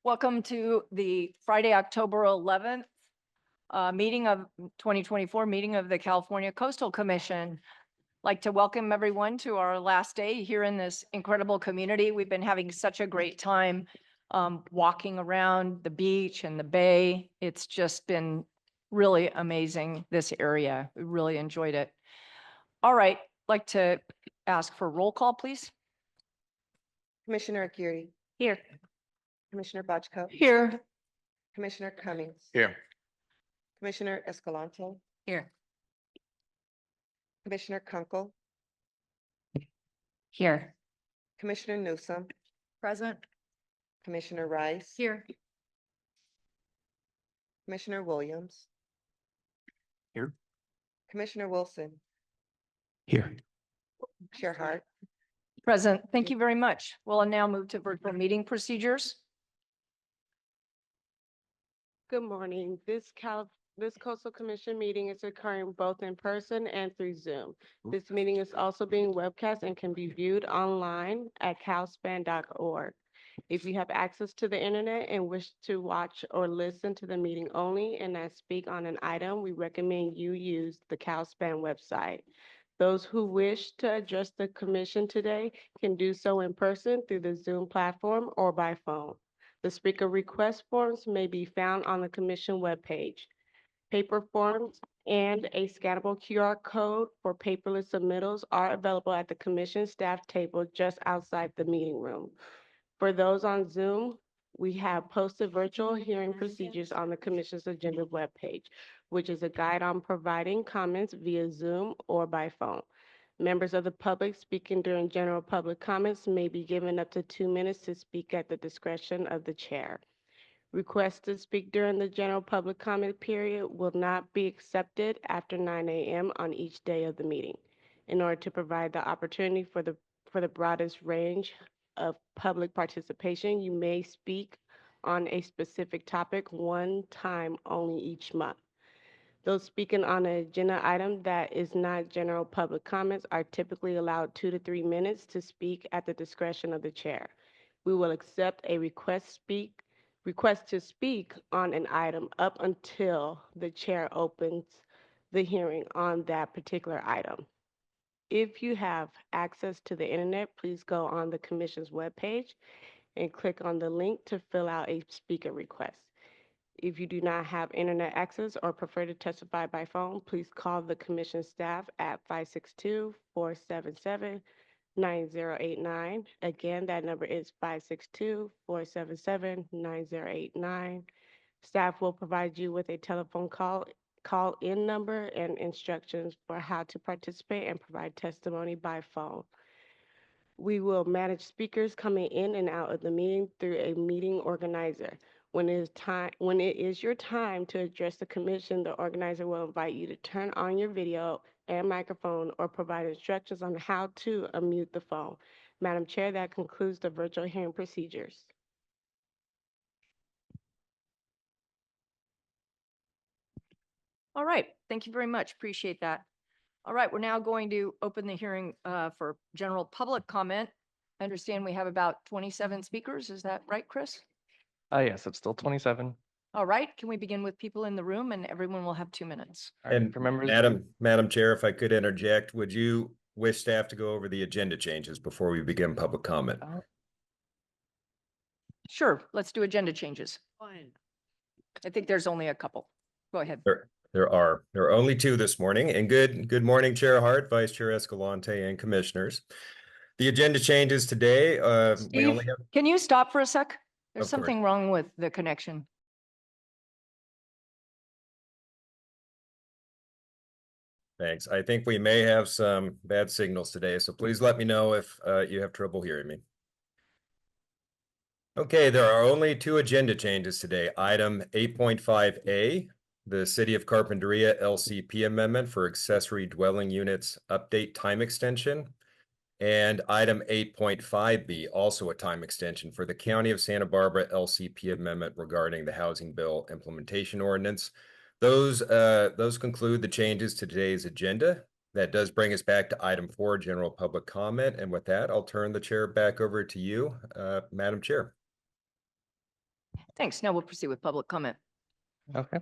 Welcome to the Friday, October 11th meeting of 2024 meeting of the California Coastal Commission. I'd like to welcome everyone to our last day here in this incredible community. We've been having such a great time walking around the beach and the bay. It's just been really amazing, this area. We really enjoyed it. All right, I'd like to ask for roll call, please. Commissioner Aguirre, Here. Commissioner Bochco, Here. Commissioner Cummings, Here. Commissioner Escalante, Here. Commissioner Kunkel, Here. Commissioner Newsom, Present. Commissioner Rice, Here. Commissioner Williams, Here. Commissioner Wilson, Here. Chair Hart. Present. Thank you very much. We'll now move to virtual meeting procedures. Good morning. This Coastal Commission meeting is occurring both in person and through Zoom. This meeting is also being webcast and can be viewed online at calspan.org. If you have access to the internet and wish to watch or listen to the meeting only and not speak on an item, we recommend you use the CalSpan website. Those who wish to address the commission today can do so in person through the Zoom platform or by phone. The speaker request forms may be found on the commission webpage. Paper forms and a scannable QR code for paperless submittals are available at the commission staff table just outside the meeting room. For those on Zoom, we have posted virtual hearing procedures on the commission's agenda webpage, which is a guide on providing comments via Zoom or by phone. Members of the public speaking during general public comments may be given up to 2 minutes to speak at the discretion of the chair. Requests to speak during the general public comment period will not be accepted after 9 a.m. on each day of the meeting. In order to provide the opportunity for the broadest range of public participation, you may speak on a specific topic one time only each month. Those speaking on an agenda item that is not general public comments are typically allowed 2 to 3 minutes to speak at the discretion of the chair. We will accept a request to speak on an item up until the chair opens the hearing on that particular item. If you have access to the internet, please go on the commission's webpage and click on the link to fill out a speaker request. If you do not have internet access or prefer to testify by phone, please call the commission staff at 562-477-9089. Again, that number is 562-477-9089. Staff will provide you with a telephone call-in number and instructions for how to participate and provide testimony by phone. We will manage speakers coming in and out of the meeting through a meeting organizer. When it is your time to address the commission, the organizer will invite you to turn on your video and microphone or provide instructions on how to unmute the phone. Madam Chair, that concludes the virtual hearing procedures. All right, thank you very much. Appreciate that. All right, we're now going to open the hearing for general public comment. I understand we have about 27 speakers. Is that right, Chris? Yes, it's still 27. All right, can we begin with people in the room, and everyone will have 2 minutes. All right, And for members, Madam Chair, if I could interject, would you wish staff to go over the agenda changes before we begin public comment? Sure, let's do agenda changes. I think there's only a couple. Go ahead. There are only 2 this morning, and good morning, Chair Hart, Vice Chair Escalante, and commissioners. The agenda changes today. We Steve, only have. can you stop for a sec? There's Of course. something wrong with the connection. Thanks. I think we may have some bad signals today, so please let me know if you have trouble hearing me. Okay, there are only 2 agenda changes today. Item 8.5A, the City of Carpinteria LCP amendment for accessory dwelling units update time extension. And item 8.5B, also a time extension for the County of Santa Barbara LCP amendment regarding the Housing Bill Implementation Ordinance. Those conclude the changes to today's agenda. That does bring us back to item 4, general public comment. And with that, I'll turn the chair back over to you, Madam Chair. Thanks. Now we'll proceed with public comment. Okay.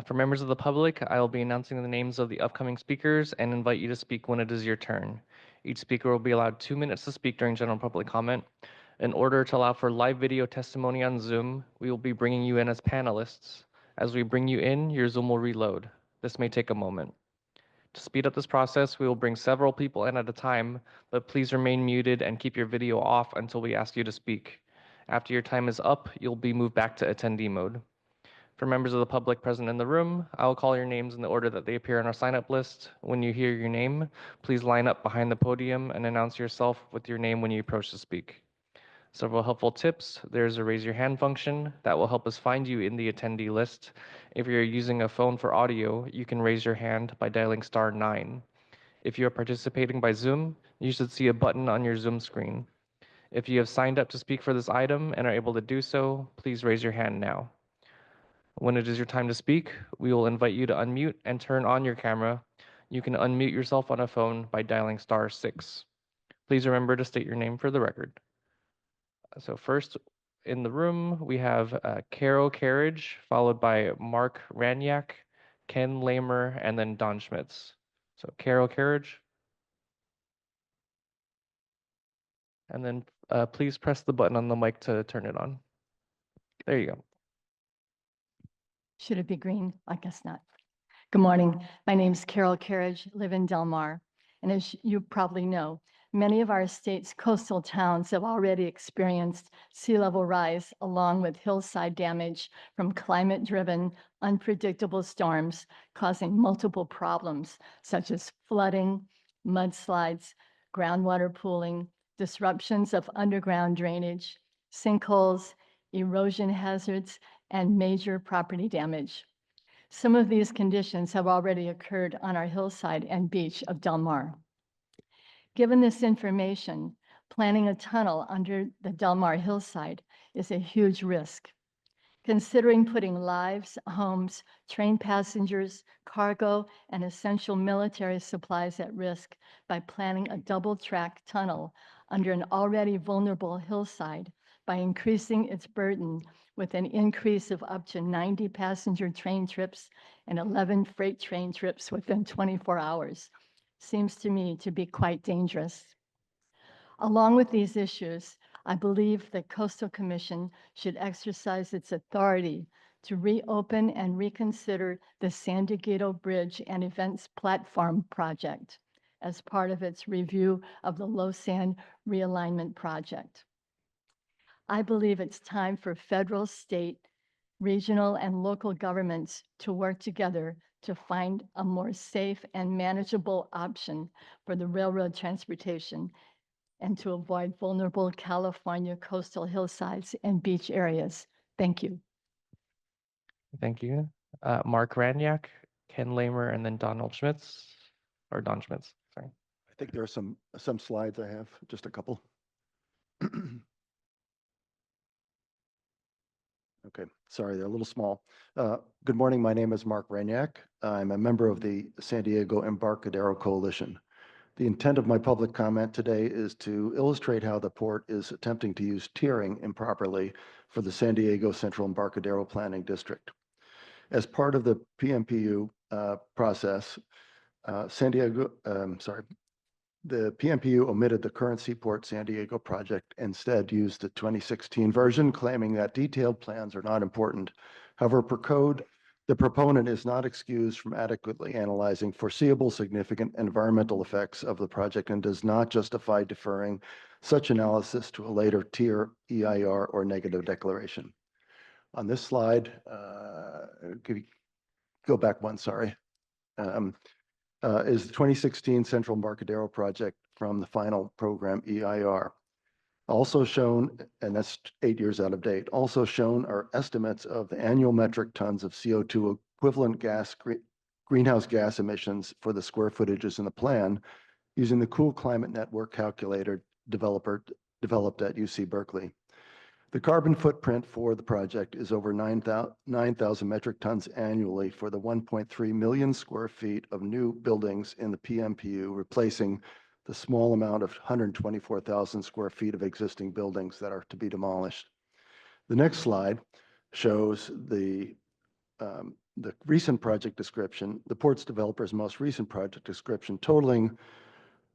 For members of the public, I will be announcing the names of the upcoming speakers and invite you to speak when it is your turn. Each speaker will be allowed 2 minutes to speak during general public comment. In order to allow for live video testimony on Zoom, we will be bringing you in as panelists. As we bring you in, your Zoom will reload. This may take a moment. To speed up this process, we will bring several people in at a time, but please remain muted and keep your video off until we ask you to speak. After your time is up, you'll be moved back to attendee mode. For members of the public present in the room, I will call your names in the order that they appear on our sign-up list. When you hear your name, please line up behind the podium and announce yourself with your name when you approach to speak. Several helpful tips. There's a raise your hand function that will help us find you in the attendee list. If you're using a phone for audio, you can raise your hand by dialing *9. If you are participating by Zoom, you should see a button on your Zoom screen. If you have signed up to speak for this item and are able to do so, please raise your hand now. When it is your time to speak, we will invite you to unmute and turn on your camera. You can unmute yourself on a phone by dialing *6. Please remember to state your name for the record. So first in the room, we have Carol Carriage, followed by Mark Ranyak, Ken Lamer, and then Don Schmitz. So Carol Carriage. And then please press the button on the mic to turn it on. There you go. Should it be green? I guess not. Good morning. My name's Carol Carriage, live in Del Mar. And as you probably know, many of our state's coastal towns have already experienced sea level rise along with hillside damage from climate-driven, unpredictable storms causing multiple problems such as flooding, mudslides, groundwater pooling, disruptions of underground drainage, sinkholes, erosion hazards, and major property damage. Some of these conditions have already occurred on our hillside and beach of Del Mar. Given this information, planning a tunnel under the Del Mar hillside is a huge risk. Considering putting lives, homes, train passengers, cargo, and essential military supplies at risk by planning a double-track tunnel under an already vulnerable hillside by increasing its burden with an increase of up to 90 passenger train trips and 11 freight train trips within 24 hours seems to me to be quite dangerous. Along with these issues, I believe the Coastal Commission should exercise its authority to reopen and reconsider the San Diego Bridge and Events Platform Project as part of its review of the Low Sand Realignment Project. I believe it's time for federal, state, regional, and local governments to work together to find a more safe and manageable option for the railroad transportation and to avoid vulnerable California coastal hillsides and beach areas. Thank you. Thank you. Mark Ranyak, Ken Lamer, and then Don Schmitz, sorry. I think there are some slides I have, just a couple. Okay, sorry, they're a little small. Good morning, my name is Mark Ranyak. I'm a member of the San Diego Embarcadero Coalition. The intent of my public comment today is to illustrate how the port is attempting to use tiering improperly for the San Diego Central Embarcadero Planning District. As part of the PMPU process, the PMPU omitted the current Seaport San Diego project, instead used the 2016 version, claiming that detailed plans are not important. However, per code, the proponent is not excused from adequately analyzing foreseeable significant environmental effects of the project and does not justify deferring such analysis to a later tier EIR or negative declaration. On this slide, go back one, sorry. Is the 2016 Central Embarcadero project from the final program EIR. Also shown, and that's 8 years out of date, also shown are estimates of the annual metric tons of CO2 equivalent greenhouse gas emissions for the square footages in the plan using the Cool Climate Network calculator developed at UC Berkeley. The carbon footprint for the project is over 9,000 metric tons annually for the 1.3 million square feet of new buildings in the PMPU, replacing the small amount of 124,000 square feet of existing buildings that are to be demolished. The next slide shows the recent project description, the port's developer's most recent project description, totaling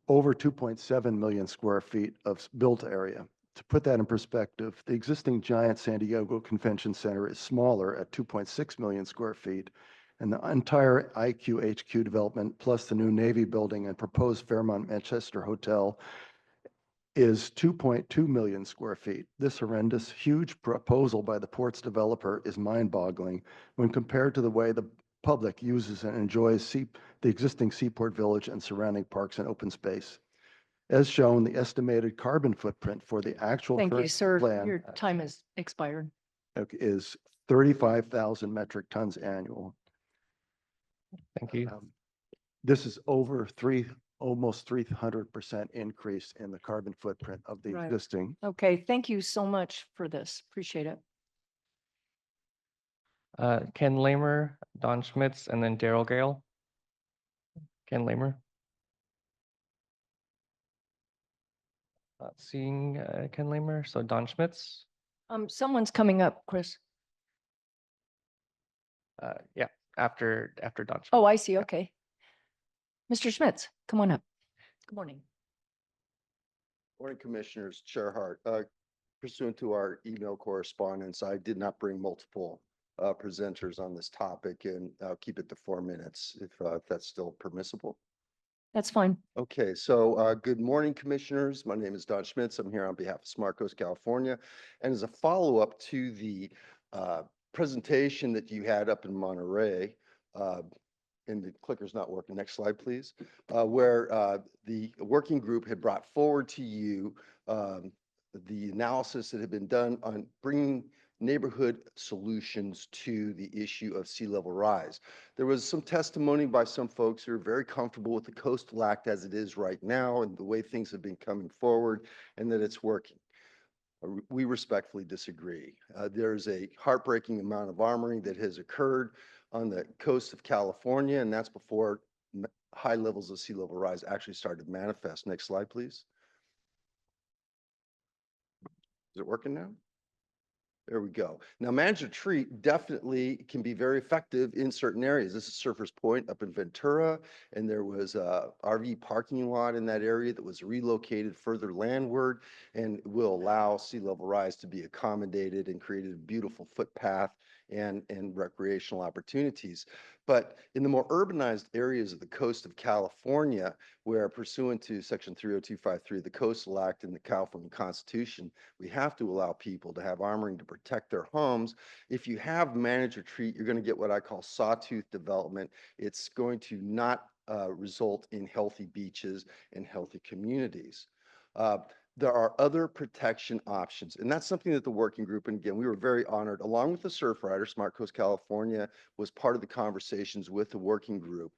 over 2.7 million square feet of built area. To put that in perspective, the existing giant San Diego Convention Center is smaller at 2.6 million square feet, and the entire IQHQ development, plus the new Navy building and proposed Fairmont Manchester Hotel, is 2.2 million square feet. This horrendous, huge proposal by the port's developer is mind-boggling when compared to the way the public uses and enjoys the existing Seaport Village and surrounding parks and open space. As shown, the estimated carbon footprint for the actual Thank you, current sir. plan Your time has expired. is 35,000 metric tons annual. Thank you. This is almost 300% increase in the carbon footprint of the Right. existing. Okay, thank you so much for this. Appreciate it. Ken Lamer, Don Schmitz, and then Daryl Gale. Ken Lamer. Not seeing Ken Lamer, so Don Schmitz. Someone's coming up, Chris. Yeah, after Don Schmitz. Oh, I see. Okay. Mr. Schmitz, come on up. Good morning. Morning, Commissioners. Chair Hart. Pursuant to our email correspondence, I did not bring multiple presenters on this topic, and I'll keep it to 4 minutes if that's still permissible. That's fine. Okay, so good morning, Commissioners. My name is Don Schmitz. I'm here on behalf of Smart Coast, California. And as a follow-up to the presentation that you had up in Monterey, and the clicker's not working. Next slide, please. Where the working group had brought forward to you the analysis that had been done on bringing neighborhood solutions to the issue of sea level rise. There was some testimony by some folks who are very comfortable with the Coastal Act as it is right now and the way things have been coming forward and that it's working. We respectfully disagree. There's a heartbreaking amount of armoring that has occurred on the coast of California, and that's before high levels of sea level rise actually started to manifest. Next slide, please. Is it working now? There we go. Now, managed retreat definitely can be very effective in certain areas. This is Surfers Point up in Ventura, and there was a RV parking lot in that area that was relocated further landward and will allow sea level rise to be accommodated and created a beautiful footpath and recreational opportunities. But in the more urbanized areas of the coast of California, where pursuant to Section 30253 of the Coastal Act and the California Constitution, we have to allow people to have armoring to protect their homes. If you have managed retreat, you're going to get what I call sawtooth development. It's going to not result in healthy beaches and healthy communities. There are other protection options, and that's something that the working group, and again, we were very honored, along with the Surf Rider, Smart Coast California was part of the conversations with the working group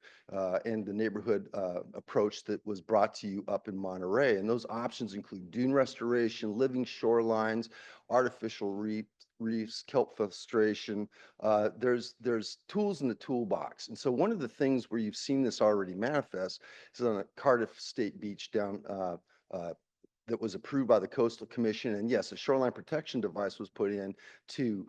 and the neighborhood approach that was brought to you up in Monterey. And those options include dune restoration, living shorelines, artificial reefs, kelp filtration. There's tools in the toolbox. And so one of the things where you've seen this already manifest is on a Cardiff State Beach down that was approved by the Coastal Commission. And yes, a shoreline protection device was put in to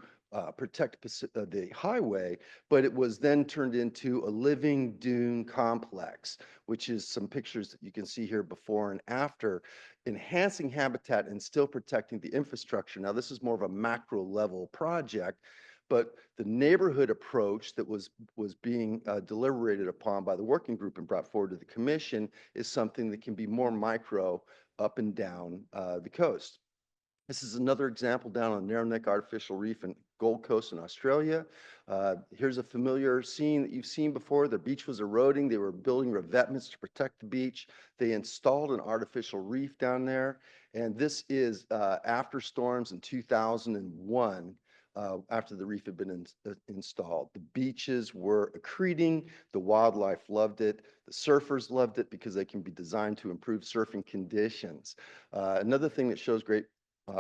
protect the highway, but it was then turned into a living dune complex, which is some pictures that you can see here before and after, enhancing habitat and still protecting the infrastructure. Now, this is more of a macro level project, but the neighborhood approach that was being deliberated upon by the working group and brought forward to the commission is something that can be more micro up and down the coast. This is another example down on Narrow Neck Artificial Reef in Gold Coast in Australia. Here's a familiar scene that you've seen before. The beach was eroding. They were building revetments to protect the beach. They installed an artificial reef down there. And this is after storms in 2001. After the reef had been installed. The beaches were accreting, the wildlife loved it, the surfers loved it because they can be designed to improve surfing conditions. Another thing that shows great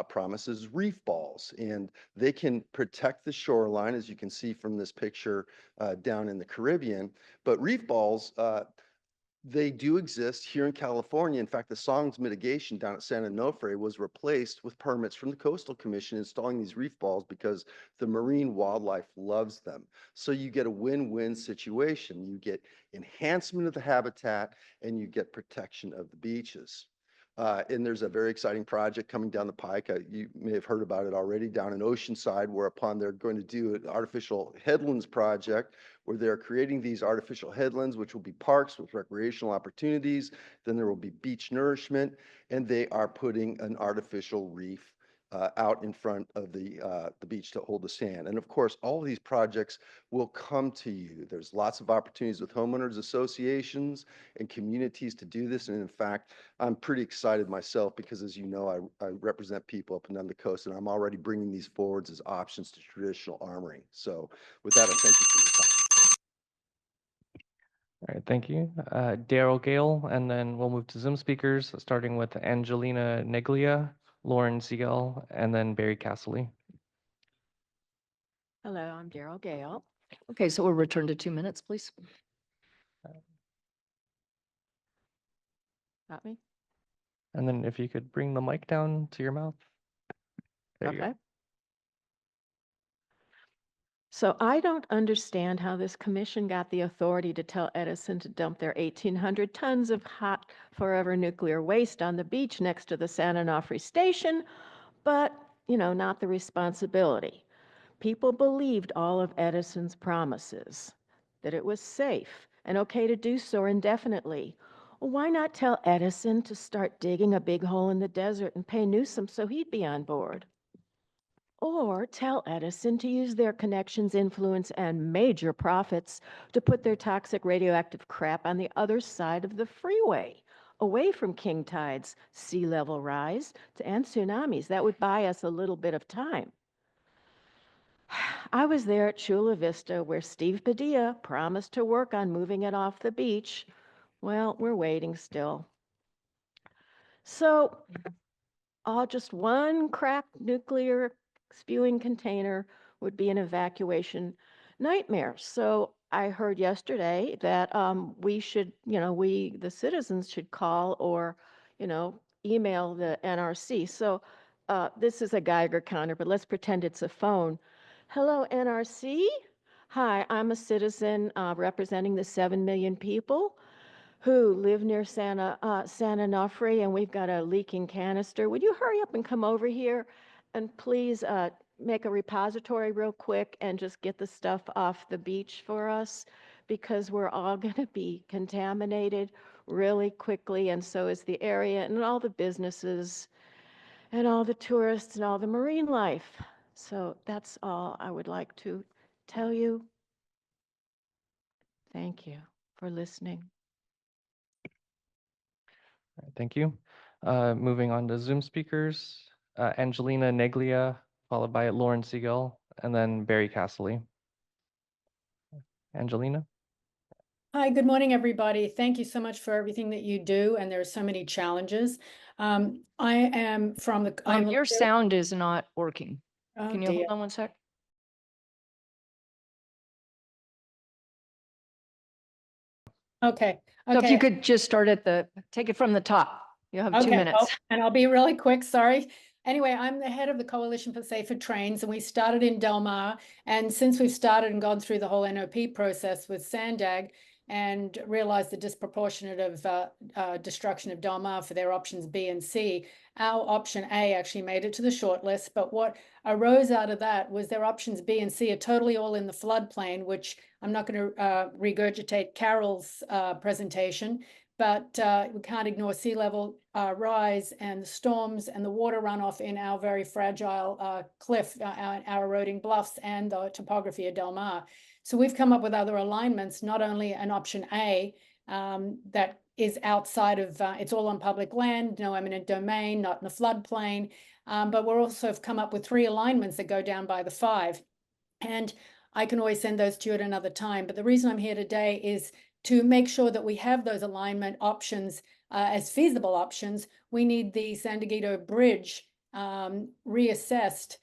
promise is reef balls, and they can protect the shoreline, as you can see from this picture down in the Caribbean. But reef balls They do exist here in California. In fact, the Songs mitigation down at San Onofre was replaced with permits from the Coastal Commission installing these reef balls because the marine wildlife loves them. So you get a win-win situation. You get enhancement of the habitat and you get protection of the beaches. And there's a very exciting project coming down the pike. You may have heard about it already down in Oceanside, whereupon they're going to do an artificial headlands project where they're creating these artificial headlands, which will be parks with recreational opportunities. Then there will be beach nourishment, and they are putting an artificial reef out in front of the beach to hold the sand. And of course, all of these projects will come to you. There's lots of opportunities with homeowners associations and communities to do this. And in fact, I'm pretty excited myself because, as you know, I represent people up and down the coast, and I'm already bringing these forwards as options to traditional armoring. So with that, I thank you for your time. All right, thank you. Daryl Gale, and then we'll move to Zoom speakers, starting with Angelina Neglia, Lauren Siegel, and then Barry Castley. Hello, I'm Daryl Gale. Okay, so we'll return to 2 minutes, please. Got me? And then if you could bring the mic down to your mouth. There you go. Okay. So I don't understand how this commission got the authority to tell Edison to dump their 1,800 tons of hot forever nuclear waste on the beach next to the San Onofre station, but, not the responsibility. People believed all of Edison's promises, that it was safe and okay to do so indefinitely. Well, why not tell Edison to start digging a big hole in the desert and pay Newsom so he'd be on board? Or tell Edison to use their connections, influence, and major profits to put their toxic radioactive crap on the other side of the freeway, away from king tides, sea level rise, and tsunamis. That would buy us a little bit of time. I was there at Chula Vista where Steve Padilla promised to work on moving it off the beach. Well, we're waiting still. So, just one cracked nuclear spewing container would be an evacuation nightmare. So I heard yesterday that we should, we, the citizens, should call or, email the NRC. So this is a Geiger counter, but let's pretend it's a phone. Hello, NRC. Hi, I'm a citizen representing the 7 million people who live near San Onofre, and we've got a leaking canister. Would you hurry up and come over here and please make a repository real quick and just get the stuff off the beach for us? Because we're all going to be contaminated really quickly, and so is the area and all the businesses and all the tourists and all the marine life. So that's all I would like to tell you. Thank you for listening. All right, thank you. Moving on to Zoom speakers, Angelina Neglia, followed by Lauren Siegel, and then Barry Castley. Angelina? Hi, good morning, everybody. Thank you so much for everything that you do, and there are so many challenges. I am from the. Your sound is not working. Oh, Can you hold on one sec? Okay. So if you could just start take it from the top. You have 2 minutes. And I'll be really quick, sorry. Anyway, I'm the head of the Coalition for Safer Trains, and we started in Del Mar. And since we've started and gone through the whole NOP process with Sandag and realized the disproportionate of destruction of Del Mar for their options B and C, our option A actually made it to the shortlist. But what arose out of that was their options B and C are totally all in the floodplain, which I'm not going to regurgitate Carol's presentation. But we can't ignore sea level rise and the storms and the water runoff in our very fragile cliff, our eroding bluffs, and the topography of Del Mar. So we've come up with other alignments, not only an option A that is outside of, it's all on public land, no eminent domain, not in the floodplain, but we're also have come up with 3 alignments that go down by the 5. And I can always send those to you at another time. But the reason I'm here today is to make sure that we have those alignment options as feasible options. We need the San Diego Bridge reassessed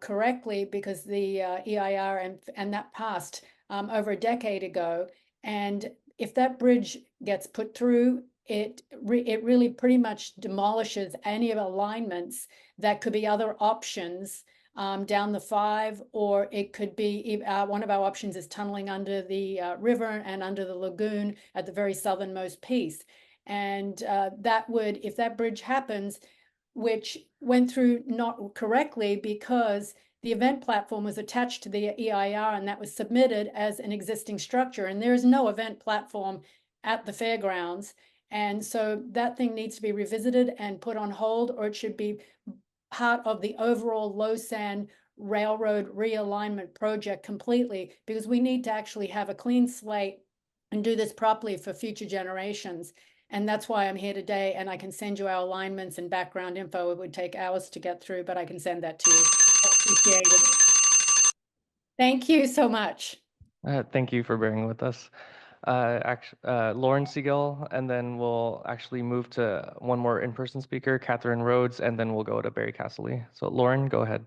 correctly because the EIR and that passed over a decade ago. And if that bridge gets put through, it really pretty much demolishes any of alignments that could be other options down the 5, or it could be one of our options is tunneling under the river and under the lagoon at the very southernmost piece. And that would, if that bridge happens, which went through not correctly because the event platform was attached to the EIR and that was submitted as an existing structure. And there is no event platform at the fairgrounds. And so that thing needs to be revisited and put on hold, or it should be part of the overall low sand railroad realignment project completely, because we need to actually have a clean slate and do this properly for future generations. And that's why I'm here today, and I can send you our alignments and background info. It would take hours to get through, but I can send that to you. Appreciate it. Thank you so much. Thank you for bearing with us. Lauren Siegel, and then we'll actually move to one more in-person speaker, Catherine Rhodes, and then we'll go to Barry Castley. So Lauren, go ahead.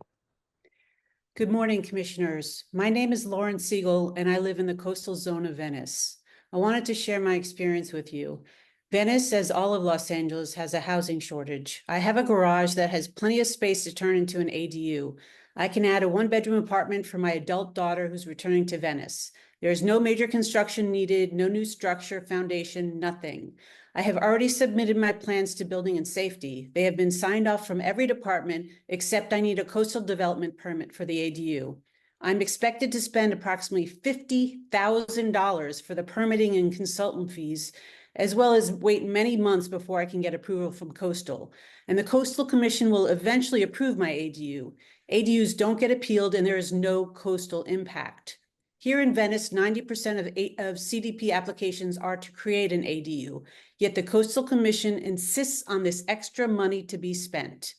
Good morning, Commissioners. My name is Lauren Siegel, and I live in the coastal zone of Venice. I wanted to share my experience with you. Venice, as all of Los Angeles, has a housing shortage. I have a garage that has plenty of space to turn into an ADU. I can add a 1-bedroom apartment for my adult daughter who's returning to Venice. There is no major construction needed, no new structure, foundation, nothing. I have already submitted my plans to Building and Safety. They have been signed off from every department, except I need a coastal development permit for the ADU. I'm expected to spend approximately $50,000 for the permitting and consultant fees, as well as wait many months before I can get approval from Coastal. And the Coastal Commission will eventually approve my ADU. ADUs don't get appealed, and there is no coastal impact. Here in Venice, 90% of CDP applications are to create an ADU, yet the Coastal Commission insists on this extra money to be spent.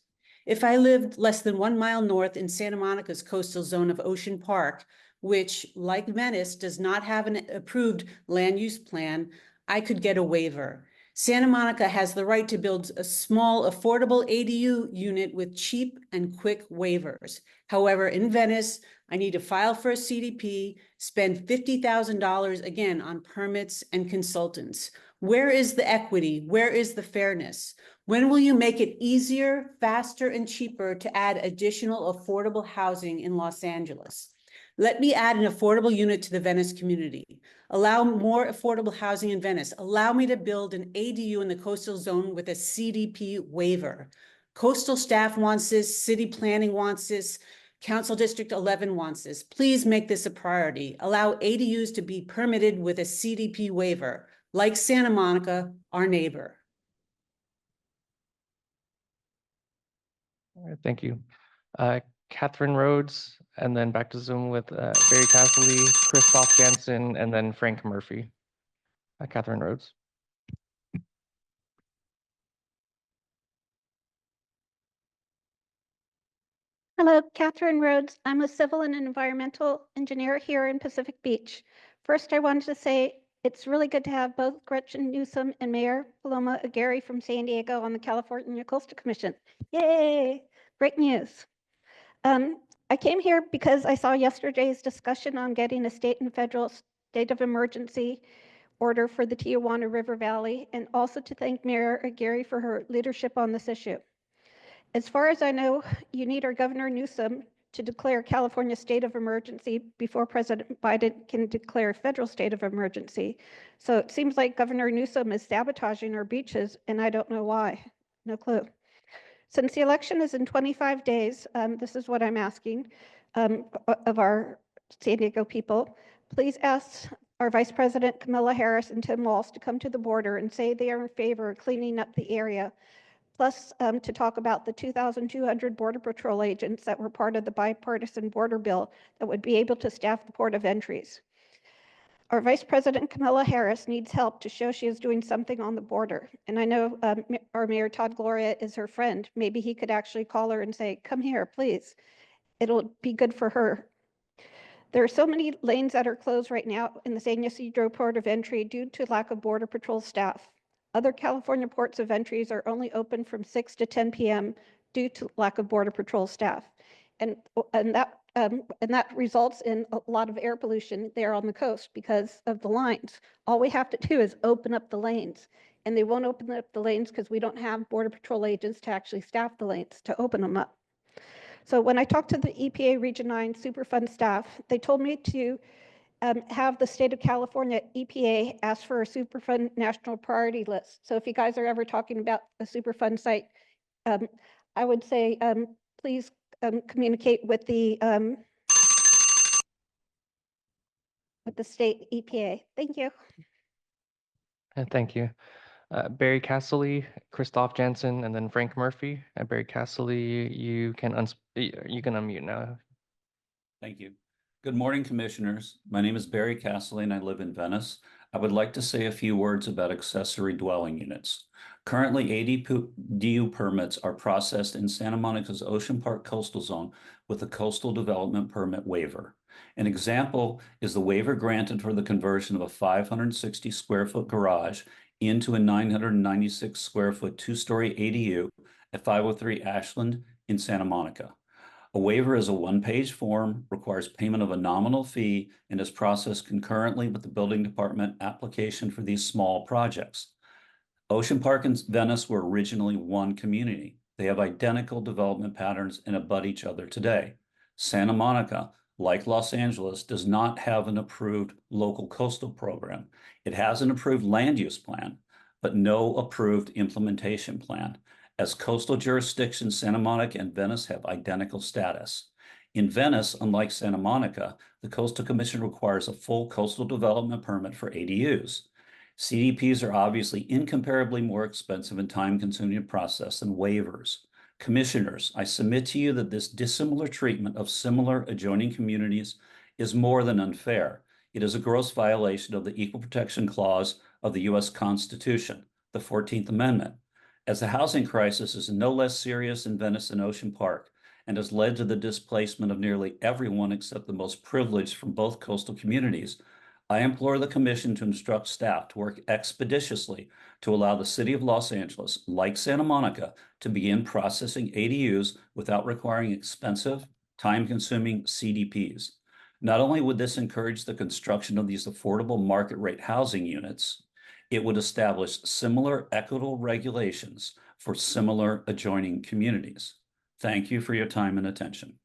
If I lived less than 1 mile north in Santa Monica's coastal zone of Ocean Park, which, like Venice, does not have an approved land use plan, I could get a waiver. Santa Monica has the right to build a small, affordable ADU unit with cheap and quick waivers. However, in Venice, I need to file for a CDP, spend $50,000 again on permits and consultants. Where is the equity? Where is the fairness? When will you make it easier, faster, and cheaper to add additional affordable housing in Los Angeles? Let me add an affordable unit to the Venice community. Allow more affordable housing in Venice. Allow me to build an ADU in the coastal zone with a CDP waiver. Coastal staff wants this, city planning wants this, Council District 11 wants this. Please make this a priority. Allow ADUs to be permitted with a CDP waiver, like Santa Monica, our neighbor. All right, thank you. Catherine Rhodes, and then back to Zoom with Barry Castley, Christoph Jansen, and then Frank Murphy. Catherine Rhodes. Hello, Catherine Rhodes. I'm a civil and environmental engineer here in Pacific Beach. First, I wanted to say it's really good to have both Gretchen Newsom and Mayor Paloma Aguirre from San Diego on the California Coastal Commission. Yay, great news. I came here because I saw yesterday's discussion on getting a state and federal state of emergency order for the Tijuana River Valley, and also to thank Mayor Aguirre for her leadership on this issue. As far as I know, you need our Governor Newsom to declare California state of emergency before President Biden can declare federal state of emergency. So it seems like Governor Newsom is sabotaging our beaches, and I don't know why. No clue. Since the election is in 25 days, this is what I'm asking of our San Diego people. Please ask our Vice President Kamala Harris and Tim Walz to come to the border and say they are in favor of cleaning up the area. Plus, to talk about the 2,200 Border Patrol agents that were part of the bipartisan border bill that would be able to staff the port of entries. Our Vice President Kamala Harris needs help to show she is doing something on the border. And I know our Mayor Todd Gloria is her friend. Maybe he could actually call her and say, come here, please. It'll be good for her. There are so many lanes that are closed right now in the San Ysidro Port of Entry due to lack of Border Patrol staff. Other California ports of entries are only open from 6 to 10 p.m. due to lack of Border Patrol staff. And that and that results in a lot of air pollution there on the coast because of the lines. All we have to do is open up the lanes, and they won't open up the lanes because we don't have Border Patrol agents to actually staff the lanes to open them up. So when I talked to the EPA Region 9 Superfund staff, they told me to have the state of California EPA ask for a Superfund national priority list. So if you guys are ever talking about a Superfund site, I would say please communicate with the state EPA. Thank you. Thank you. Barry Castley, Christoph Jansen, and then Frank Murphy. Barry Castley, you can unmute now. Thank you. Good morning, commissioners. My name is Barry Castley and I live in Venice. I would like to say a few words about accessory dwelling units. Currently, ADU permits are processed in Santa Monica's Ocean Park Coastal Zone with a coastal development permit waiver. An example is the waiver granted for the conversion of a 560 square foot garage into a 996 square foot two-story ADU at 503 Ashland in Santa Monica. A waiver is a one-page form, requires payment of a nominal fee, and is processed concurrently with the building department application for these small projects. Ocean Park and Venice were originally one community. They have identical development patterns and abut each other today. Santa Monica, like Los Angeles, does not have an approved local coastal program. It has an approved land use plan, but no approved implementation plan. As coastal jurisdictions, Santa Monica and Venice have identical status. In Venice, unlike Santa Monica, the Coastal Commission requires a full coastal development permit for ADUs. CDPs are obviously incomparably more expensive and time-consuming process than waivers. Commissioners, I submit to you that this dissimilar treatment of similar adjoining communities is more than unfair. It is a gross violation of the Equal Protection Clause of the U.S. Constitution, the 14th Amendment. As the housing crisis is no less serious in Venice and Ocean Park and has led to the displacement of nearly everyone except the most privileged from both coastal communities, I implore the Commission to instruct staff to work expeditiously to allow the City of Los Angeles, like Santa Monica, to begin processing ADUs without requiring expensive, time-consuming CDPs. Not only would this encourage the construction of these affordable market rate housing units, it would establish similar equitable regulations for similar adjoining communities. Thank you for your time and attention.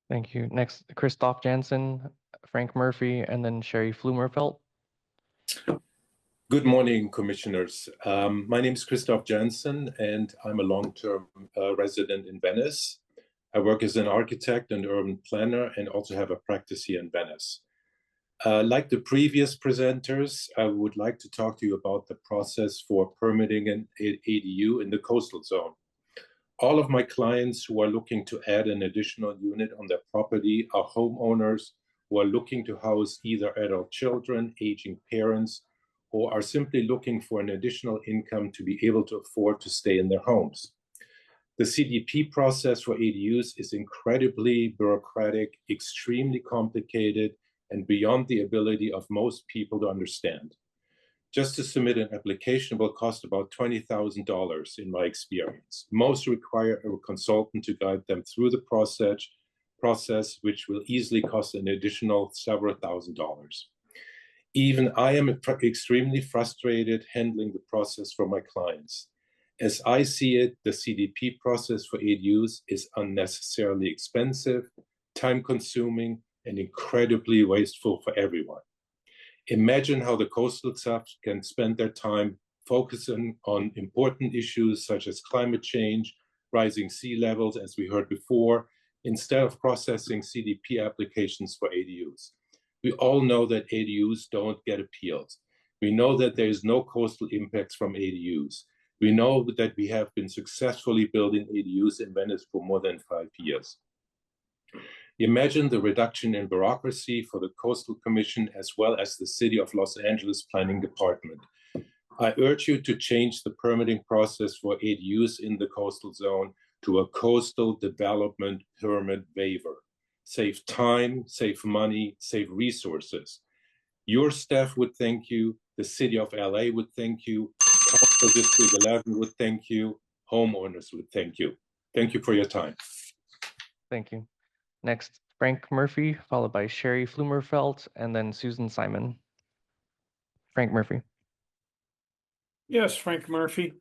Thank you. Next, Christoph Jansen, Frank Murphy, and then Sherry Flumerfelt. Good morning, commissioners. My name is Christoph Jansen, and I'm a long-term resident in Venice. I work as an architect and urban planner and also have a practice here in Venice. Like the previous presenters, I would like to talk to you about the process for permitting an ADU in the coastal zone. All of my clients who are looking to add an additional unit on their property are homeowners who are looking to house either adult children, aging parents, or are simply looking for an additional income to be able to afford to stay in their homes. The CDP process for ADUs is incredibly bureaucratic, extremely complicated, and beyond the ability of most people to understand. Just to submit an application will cost about $20,000 in my experience. Most require a consultant to guide them through the process, which will easily cost an additional several $1,000s. Even I am extremely frustrated handling the process for my clients. As I see it, the CDP process for ADUs is unnecessarily expensive, time-consuming, and incredibly wasteful for everyone. Imagine how the coastal staff can spend their time focusing on important issues such as climate change, rising sea levels, as we heard before, instead of processing CDP applications for ADUs. We all know that ADUs don't get appeals. We know that there is no coastal impacts from ADUs. We know that we have been successfully building ADUs in Venice for more than 5 years. Imagine the reduction in bureaucracy for the Coastal Commission as well as the City of Los Angeles Planning Department. I urge you to change the permitting process for ADUs in the coastal zone to a coastal development permit waiver. Save time, save money, save resources. Your staff would thank you, the City of LA would thank you, Council District 11 would thank you, homeowners would thank you. Thank you for your time. Thank you. Next, Frank Murphy, followed by Sherry Flumerfelt, and then Susan Simon. Frank Murphy. Yes, Frank Murphy.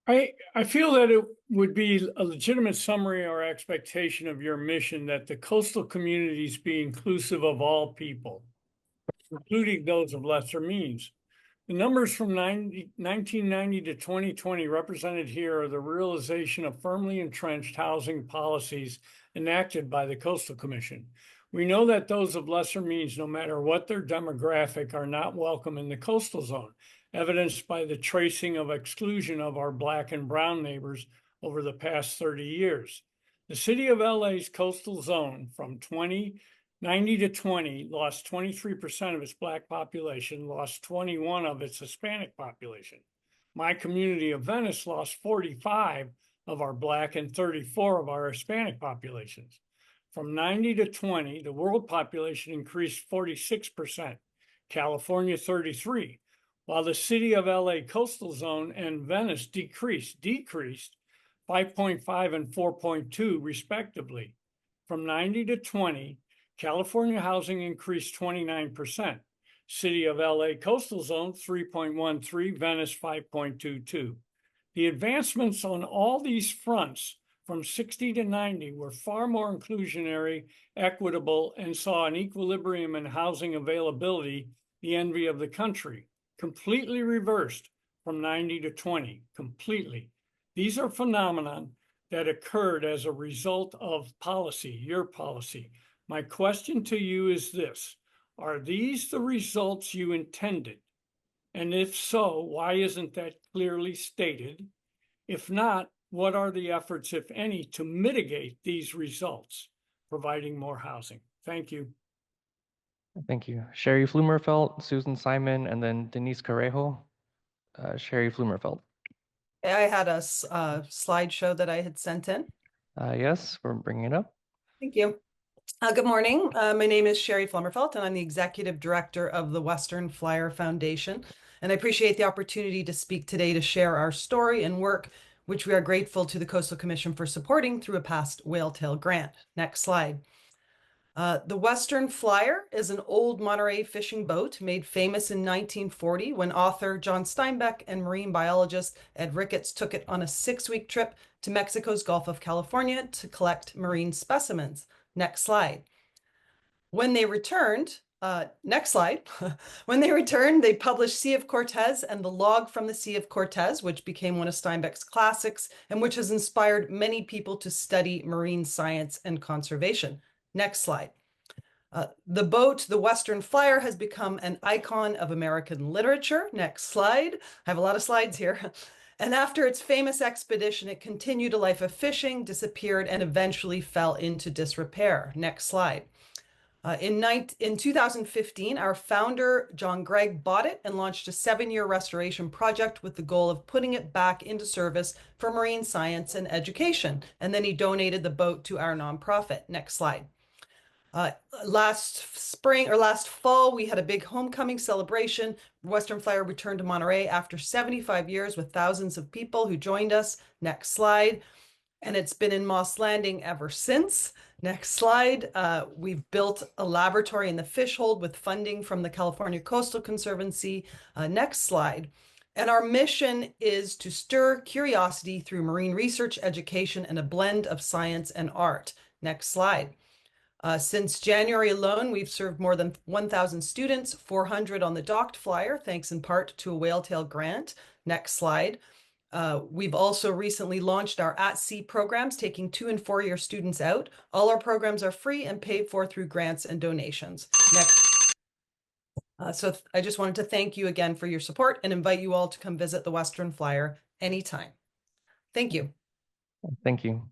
I feel that it would be a legitimate summary or expectation of your mission that the coastal communities be inclusive of all people, including those of lesser means. The numbers from 1990 to 2020 represented here are the realization of firmly entrenched housing policies enacted by the Coastal Commission. We know that those of lesser means, no matter what their demographic, are not welcome in the coastal zone, evidenced by the tracing of exclusion of our Black and brown neighbors over the past 30 years. The city of LA's coastal zone from 90 to 20 lost 23% of its Black population, lost 21 of its Hispanic population. My community of Venice lost 45 of our Black and 34 of our Hispanic populations. From 90 to 20, the world population increased 46%, California 33, while the city of LA coastal zone and Venice decreased 5.5 and 4.2 respectively. From 90 to 20, California housing increased 29%. City of LA coastal zone 3.13, Venice 5.22. The advancements on all these fronts from 60 to 90 were far more inclusionary, equitable, and saw an equilibrium in housing availability, the envy of the country, completely reversed from 90 to 20, completely. These are phenomena that occurred as a result of policy, your policy. My question to you is this: are these the results you intended? And if so, why isn't that clearly stated? If not, what are the efforts, if any, to mitigate these results, providing more housing? Thank you. Thank you. Sherry Flumerfelt, Susan Simon, and then Denise Carrejo. Sherry Flumerfelt. I had a slideshow that I had sent in. Yes, we're bringing it up. Thank you. Good morning. My name is Sherry Flumerfelt, and I'm the Executive Director of the Western Flyer Foundation. And I appreciate the opportunity to speak today to share our story and work, which we are grateful to the Coastal Commission for supporting through a past whaletail grant. Next slide. The Western Flyer is an old Monterey fishing boat made famous in 1940 when author John Steinbeck and marine biologist Ed Ricketts took it on a 6-week trip to Mexico's Gulf of California to collect marine specimens. Next slide. When they returned, next slide. When they returned, they published Sea of Cortez and the log from the Sea of Cortez, which became one of Steinbeck's classics and which has inspired many people to study marine science and conservation. Next slide. The boat, the Western Flyer, has become an icon of American literature. Next slide. I have a lot of slides here. And after its famous expedition, it continued a life of fishing, disappeared, and eventually fell into disrepair. Next slide. In 2015, our founder, John Gregg, bought it and launched a 7-year restoration project with the goal of putting it back into service for marine science and education. And then he donated the boat to our nonprofit. Next slide. Last fall, we had a big homecoming celebration. Western Flyer returned to Monterey after 75 years with thousands of people who joined us. Next slide. And it's been in Moss Landing ever since. Next slide. We've built a laboratory in the fish hold with funding from the California Coastal Conservancy. Next slide. And our mission is to stir curiosity through marine research, education, and a blend of science and art. Next slide. Since January alone, we've served more than 1,000 students, 400 on the docked flyer, thanks in part to a whaletail grant. Next slide. We've also recently launched our at-sea programs, taking 2- and 4-year students out. All our programs are free and paid for through grants and donations. Next. So I just wanted to thank you again for your support and invite you all to come visit the Western Flyer anytime. Thank you. Thank you.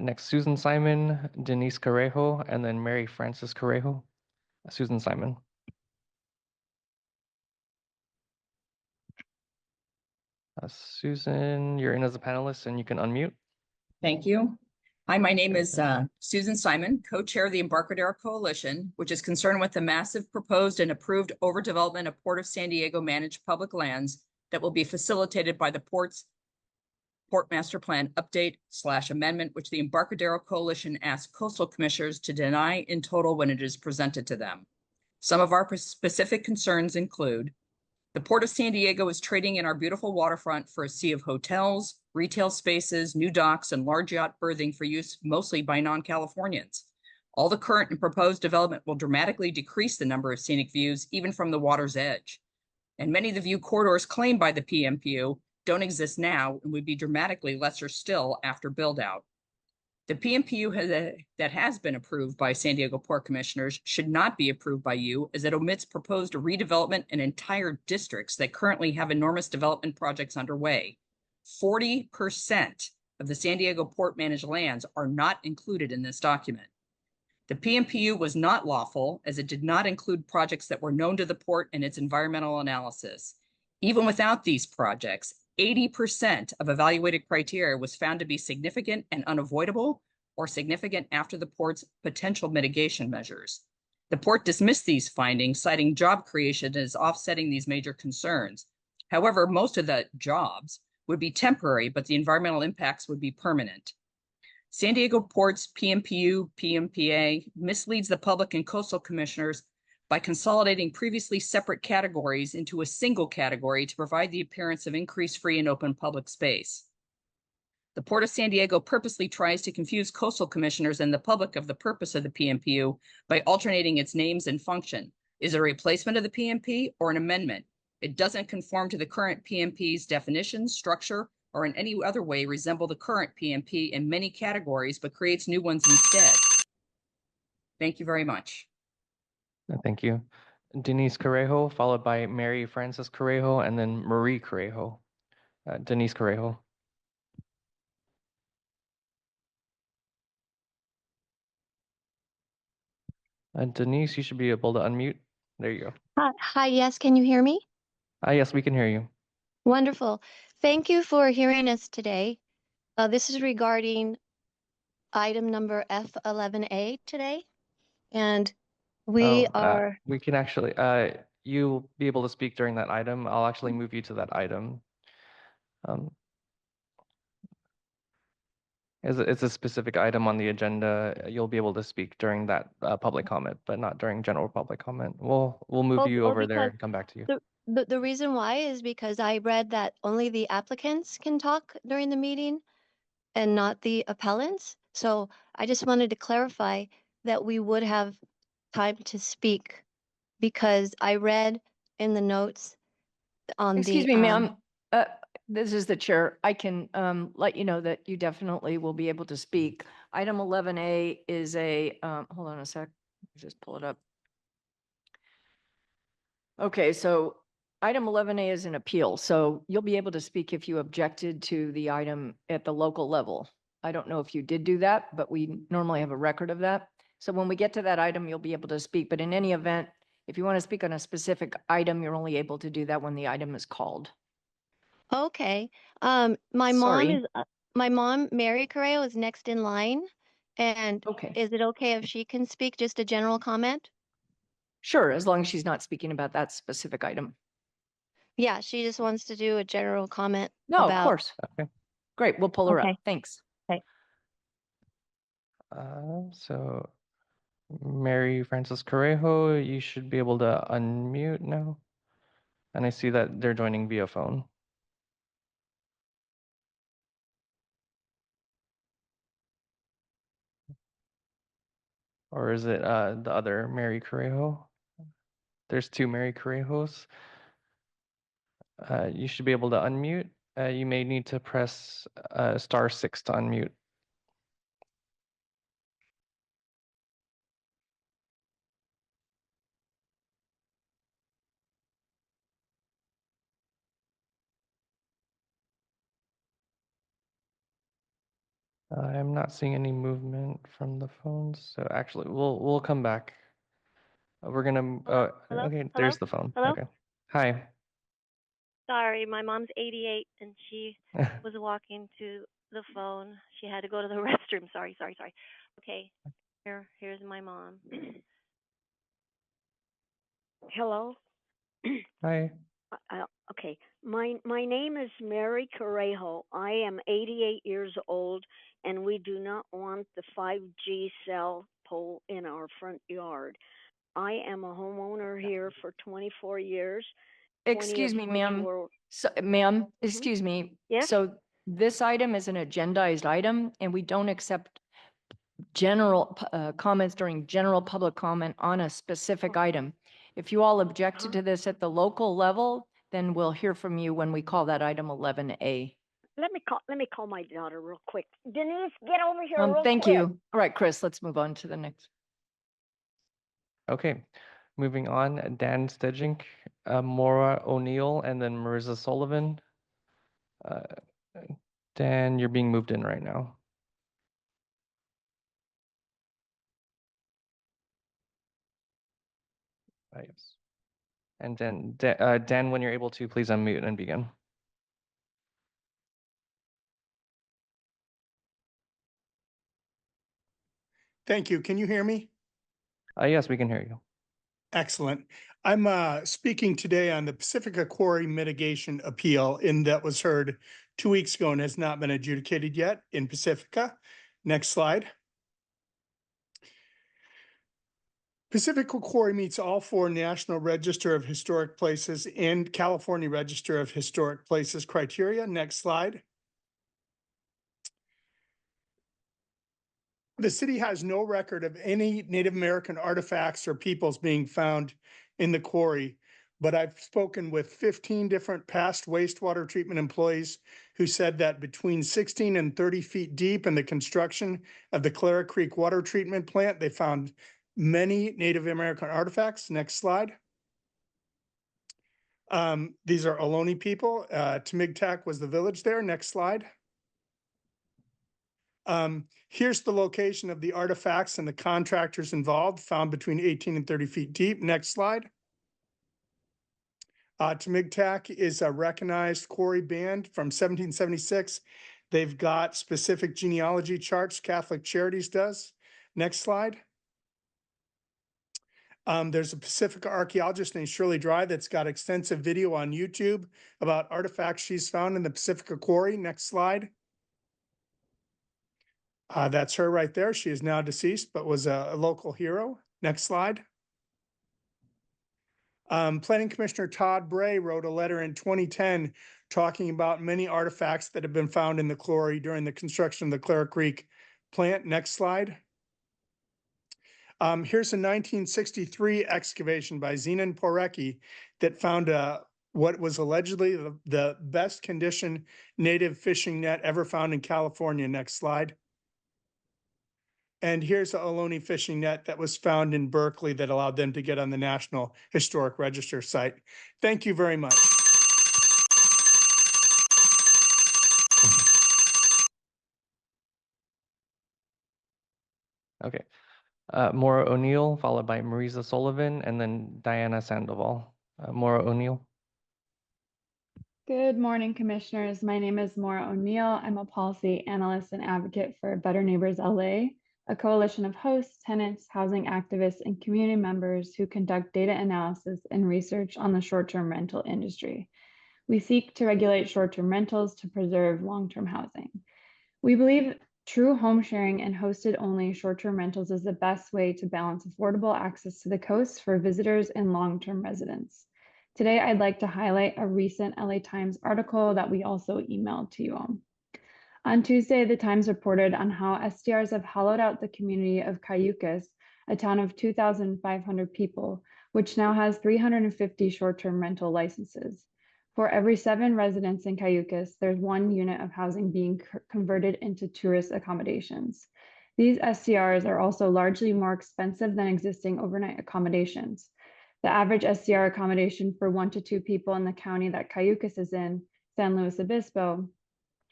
Next, Susan Simon, Denise Carrejo, and then Mary Frances Carrejo. Susan Simon. Susan, you're in as a panelist and you can unmute. Thank you. Hi, my name is Susan Simon, co-chair of the Embarcadero Coalition, which is concerned with the massive proposed and approved overdevelopment of Port of San Diego managed public lands that will be facilitated by the Port Port Master Plan update/amendment, which the Embarcadero Coalition asks coastal commissioners to deny in total when it is presented to them. Some of our specific concerns include the Port of San Diego is trading in our beautiful waterfront for a sea of hotels, retail spaces, new docks, and large yacht berthing for use mostly by non-Californians. All the current and proposed development will dramatically decrease the number of scenic views, even from the water's edge. And many of the view corridors claimed by the PMPU don't exist now and would be dramatically lesser still after build-out. The PMPU that has been approved by San Diego Port Commissioners should not be approved by you, as it omits proposed redevelopment in entire districts that currently have enormous development projects underway. 40% of the San Diego Port managed lands are not included in this document. The PMPU was not lawful, as it did not include projects that were known to the port in its environmental analysis. Even without these projects, 80% of evaluated criteria was found to be significant and unavoidable, or significant after the port's potential mitigation measures. The port dismissed these findings, citing job creation as offsetting these major concerns. However, most of the jobs would be temporary, but the environmental impacts would be permanent. San Diego Port's PMPU, PMPA misleads the public and coastal commissioners by consolidating previously separate categories into a single category to provide the appearance of increased free and open public space. The Port of San Diego purposely tries to confuse coastal commissioners and the public of the purpose of the PMPU by alternating its names and function. Is it a replacement of the PMP or an amendment? It doesn't conform to the current PMP's definitions, structure, or in any other way resemble the current PMP in many categories, but creates new ones instead. Thank you very much. Thank you. Denise Correjo, followed by Mary Frances Correjo, and then Marie Correjo. Denise Correjo. Denise, you should be able to unmute. There you go. Hi, yes, can you hear me? Yes, we can hear you. Wonderful. Thank you for hearing us today. This is regarding item number F11A today. And we are... We can actually, you'll be able to speak during that item. I'll actually move you to that item. It's a specific item on the agenda. You'll be able to speak during that public comment, but not during general public comment. We'll move you over there and come back to you. The reason why is because I read that only the applicants can talk during the meeting and not the appellants. So I just wanted to clarify that we would have time to speak, because I read in the notes on Excuse me, ma'am. This is the chair. I can let you know that you definitely will be able to speak. Item 11A is a, hold on a sec, just pull it up. Okay, so item 11A is an appeal, so you'll be able to speak if you objected to the item at the local level. I don't know if you did do that, but we normally have a record of that. So when we get to that item, you'll be able to speak, but in any event, if you want to speak on a specific item, you're only able to do that when the item is called. Okay. My mom, Mary Correo, is next in line. And is it okay if she can speak just a general comment? Sure, as long as she's not speaking about that specific item. Yeah, she just wants to do a general comment. No, about... of course. Okay. Great, we'll pull her up. Thanks. Okay. So Mary Frances Correjo, you should be able to unmute now. And I see that they're joining via phone. Or is it the other Mary Correjo? There's two Mary Correjos. You should be able to unmute. You may need to press *6 to unmute. I'm not seeing any movement from the phones, so actually we'll come back. We're gonna okay, there's the phone. Hello? Okay. Hi. Sorry, my mom's 88 and she was walking to the phone. She had to go to the restroom. Sorry. Okay, here's my mom. Hello? Hi. Okay, my name is Mary Correjo. I am 88 years old, and we do not want the 5G cell pole in our front yard. I am a homeowner here for 24 years. 20 Excuse of me, which ma'am. were- So, ma'am, excuse me. Yes? So this item is an agendized item and we don't accept general comments during general public comment on a specific item. If you all objected to this at the local level, then we'll hear from you when we call that item 11A. Let me call my daughter real quick. Denise, get over here real quick. Thank you. All right, Chris, let's move on to the next. Okay, moving on, Dan Stedjink, Maura O'Neill, and then Marissa Sullivan. Dan, you're being moved in right now. Yes. And then, Dan, when you're able to, please unmute and begin. Thank you. Can you hear me? Yes, we can hear you. Excellent. I'm speaking today on the Pacifica Quarry Mitigation Appeal that was heard 2 weeks ago and has not been adjudicated yet in Pacifica. Next slide. Pacifica Quarry meets all 4 National Register of Historic Places and California Register of Historic Places criteria. Next slide. The city has no record of any Native American artifacts or peoples being found in the quarry, but I've spoken with 15 different past wastewater treatment employees who said that between 16 and 30 feet deep in the construction of the Clara Creek water treatment plant, they found many Native American artifacts. Next slide. These are Ohlone people. Tamigtac was the village there. Next slide. Here's the location of the artifacts and the contractors involved, found between 18 and 30 feet deep. Next slide. Tamigtac is a recognized quarry band from 1776. They've got specific genealogy charts, Catholic Charities does. Next slide. There's a Pacific archaeologist named Shirley Dry that's got extensive video on YouTube about artifacts she's found in the Pacifica Quarry. Next slide. That's her right there. She is now deceased, but was a local hero. Next slide. Planning Commissioner Todd Bray wrote a letter in 2010 talking about many artifacts that have been found in the quarry during the construction of the Clara Creek plant. Next slide. Here's a 1963 excavation by Zenon Porecki that found what was allegedly the best condition native fishing net ever found in California. Next slide. And here's a Ohlone fishing net that was found in Berkeley that allowed them to get on the National Historic Register site. Thank you very much. Okay. Maura O'Neill, followed by Marisa Sullivan, and then Diana Sandoval. Maura O'Neill. Good morning, Commissioners. My name is Maura O'Neill. I'm a policy analyst and advocate for Better Neighbors LA, a coalition of hosts, tenants, housing activists, and community members who conduct data analysis and research on the short-term rental industry. We seek to regulate short-term rentals to preserve long-term housing. We believe true home sharing and hosted-only short-term rentals is the best way to balance affordable access to the coast for visitors and long-term residents. Today, I'd like to highlight a recent LA Times article that we also emailed to you all. On Tuesday, the Times reported on how STRs have hollowed out the community of Cayucas, a town of 2,500 people, which now has 350 short-term rental licenses. For every 7 residents in Cayucas, there's 1 unit of housing being converted into tourist accommodations. These STRs are also largely more expensive than existing overnight accommodations. The average STR accommodation for 1 to 2 people in the county that Cayucas is in, San Luis Obispo,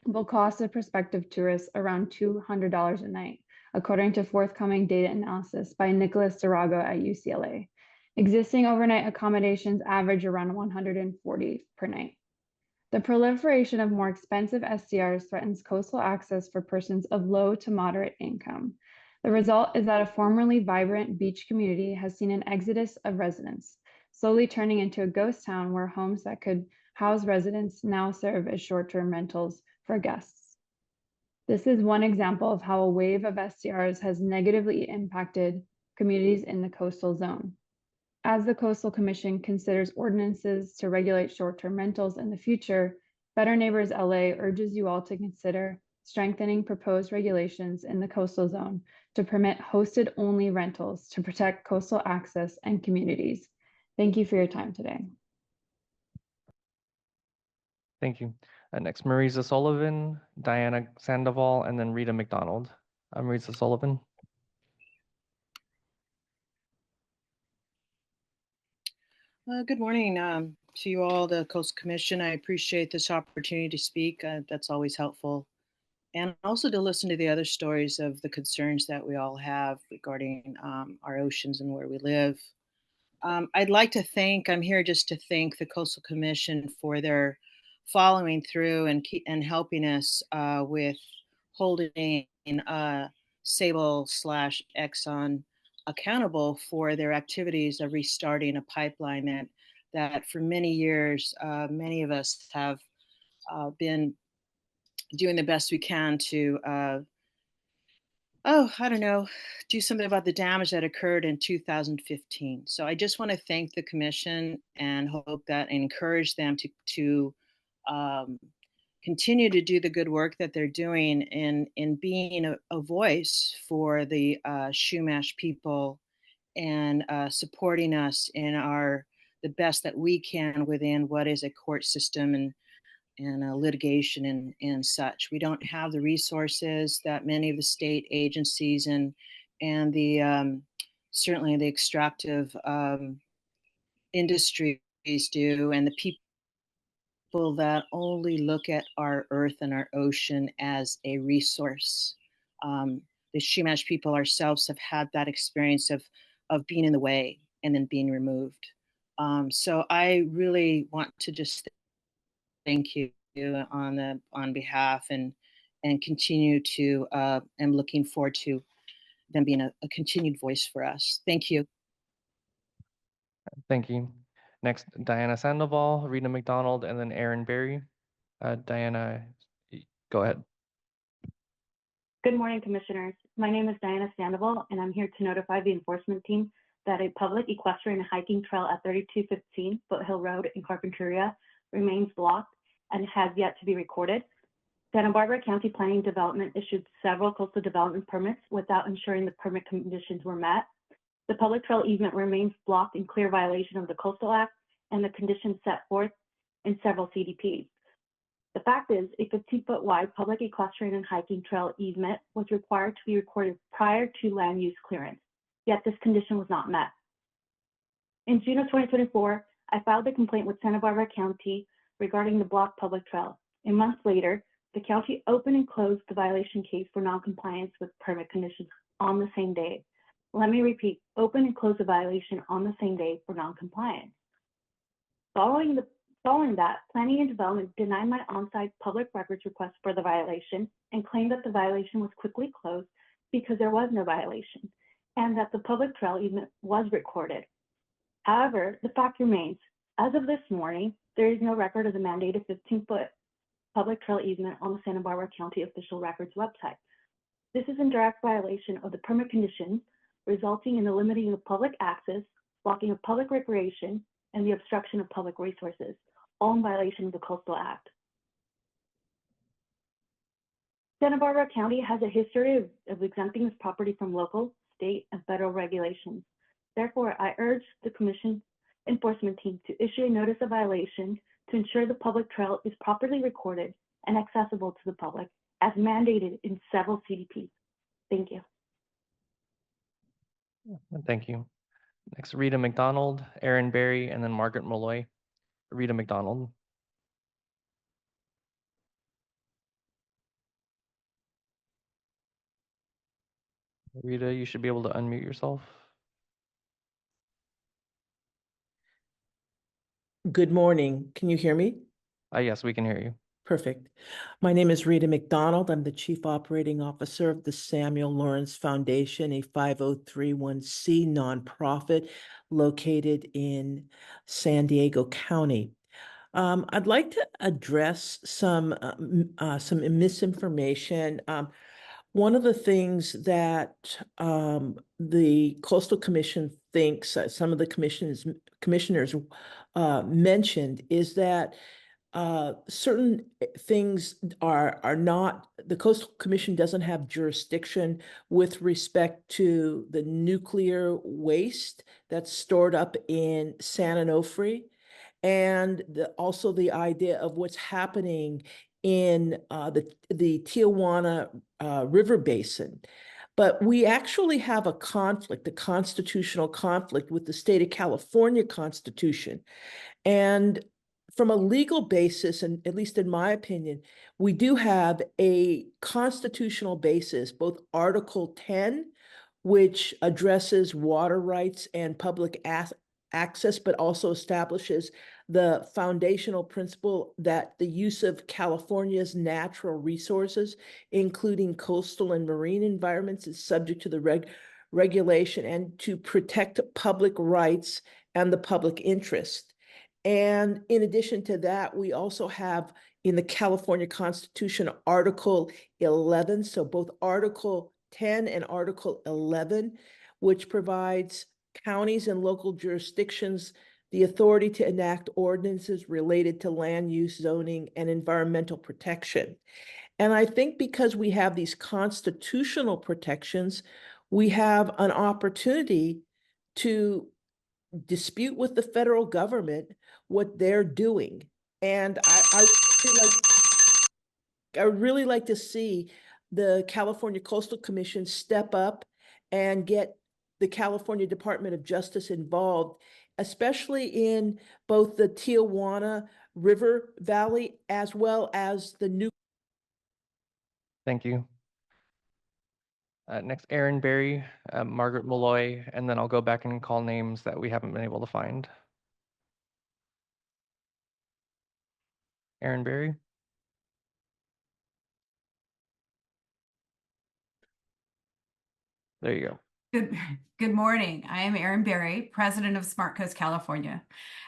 will cost a prospective tourist around $200 a night, according to forthcoming data analysis by Nicholas Durago at UCLA. Existing overnight accommodations average around $140 per night. The proliferation of more expensive STRs threatens coastal access for persons of low to moderate income. The result is that a formerly vibrant beach community has seen an exodus of residents, slowly turning into a ghost town where homes that could housed residents now serve as short-term rentals for guests. This is one example of how a wave of STRs has negatively impacted communities in the coastal zone. As the Coastal Commission considers ordinances to regulate short-term rentals in the future, Better Neighbors LA urges you all to consider strengthening proposed regulations in the coastal zone to permit hosted-only rentals to protect coastal access and communities. Thank you for your time today. Thank you. Next, Marisa Sullivan, Diana Sandoval, and then Rita McDonald. Marisa Sullivan. Good morning to you all, the Coastal Commission. I appreciate this opportunity to speak. That's always helpful. And also to listen to the other stories of the concerns that we all have regarding our oceans and where we live. I'd like to I'm here just to thank the Coastal Commission for their following through and helping us with holding Sable/Exxon accountable for their activities of restarting a pipeline that for many years, many of us have been doing the best we can to, do something about the damage that occurred in 2015. So I just want to thank the commission and hope that and encourage them to continue to do the good work that they're doing in being a voice for the Chumash people and supporting us in the best that we can within what is a court system and litigation and such. We don't have the resources that many of the state agencies and the certainly the extractive industries do, and the people that only look at our earth and our ocean as a resource. The Chumash people ourselves have had that experience of being in the way and then being removed. So I really want to just thank you on behalf and continue to am looking forward to them being a continued voice for us. Thank you. Thank you. Next, Diana Sandoval, Rita McDonald, and then Aaron Berry. Diana, go ahead. Good morning, Commissioners. My name is Diana Sandoval, and I'm here to notify the enforcement team that a public equestrian and hiking trail at 3215 Foothill Road in Carpinteria remains blocked and has yet to be recorded. Santa Barbara County Planning Development issued several coastal development permits without ensuring the permit conditions were met. The public trail easement remains blocked in clear violation of the Coastal Act and the conditions set forth in several CDPs. The fact is, a 15-foot wide public equestrian and hiking trail easement was required to be recorded prior to land use clearance, yet this condition was not met. In June of 2024, I filed a complaint with Santa Barbara County regarding the blocked public trail. A month later, the county opened and closed the violation case for noncompliance with permit conditions on the same day. Let me repeat, open and close the violation on the same day for noncompliance. Following that, Planning and Development denied my on-site public records request for the violation and claimed that the violation was quickly closed because there was no violation and that the public trail easement was recorded. However, the fact remains, as of this morning, there is no record of the mandated 15-foot public trail easement on the Santa Barbara County official records website. This is in direct violation of the permit conditions, resulting in the limiting of public access, blocking of public recreation, and the obstruction of public resources, all in violation of the Coastal Act. Santa Barbara County has a history of exempting this property from local, state, and federal regulations. Therefore, I urge the Commission enforcement team to issue a notice of violation to ensure the public trail is properly recorded and accessible to the public as mandated in several CDPs. Thank you. Thank you. Next, Rita McDonald, Aaron Berry, and then Margaret Malloy. Rita McDonald. Rita, you should be able to unmute yourself. Good morning. Can you hear me? Yes, we can hear you. Perfect. My name is Rita McDonald. I'm the Chief Operating Officer of the Samuel Lawrence Foundation, a 5031c nonprofit located in San Diego County. I'd like to address some misinformation. One of the things that the Coastal Commission thinks, some of the commissioners mentioned, is that certain things are not, the Coastal Commission doesn't have jurisdiction with respect to the nuclear waste that's stored up in San Onofre, and also the idea of what's happening in the Tijuana River Basin. But we actually have a conflict, a constitutional conflict with the state of California Constitution. And from a legal basis, and at least in my opinion, we do have a constitutional basis, both Article 10, which addresses water rights and public access, but also establishes the foundational principle that the use of California's natural resources, including coastal and marine environments, is subject to the regulation and to protect public rights and the public interest. And in addition to that, we also have in the California Constitution, Article 11, so both Article 10 and Article 11, which provides counties and local jurisdictions the authority to enact ordinances related to land use, zoning, and environmental protection. And I think because we have these constitutional protections, we have an opportunity to dispute with the federal government what they're doing. And I would really like to see the California Coastal Commission step up and get the California Department of Justice involved, especially in both the Tijuana River Valley as well as the new. Thank you. Next, Aaron Berry, Margaret Malloy, and then I'll go back and call names that we haven't been able to find. Aaron Berry. There you go. Good morning. I am Erin Berry, president of Smart Coast California.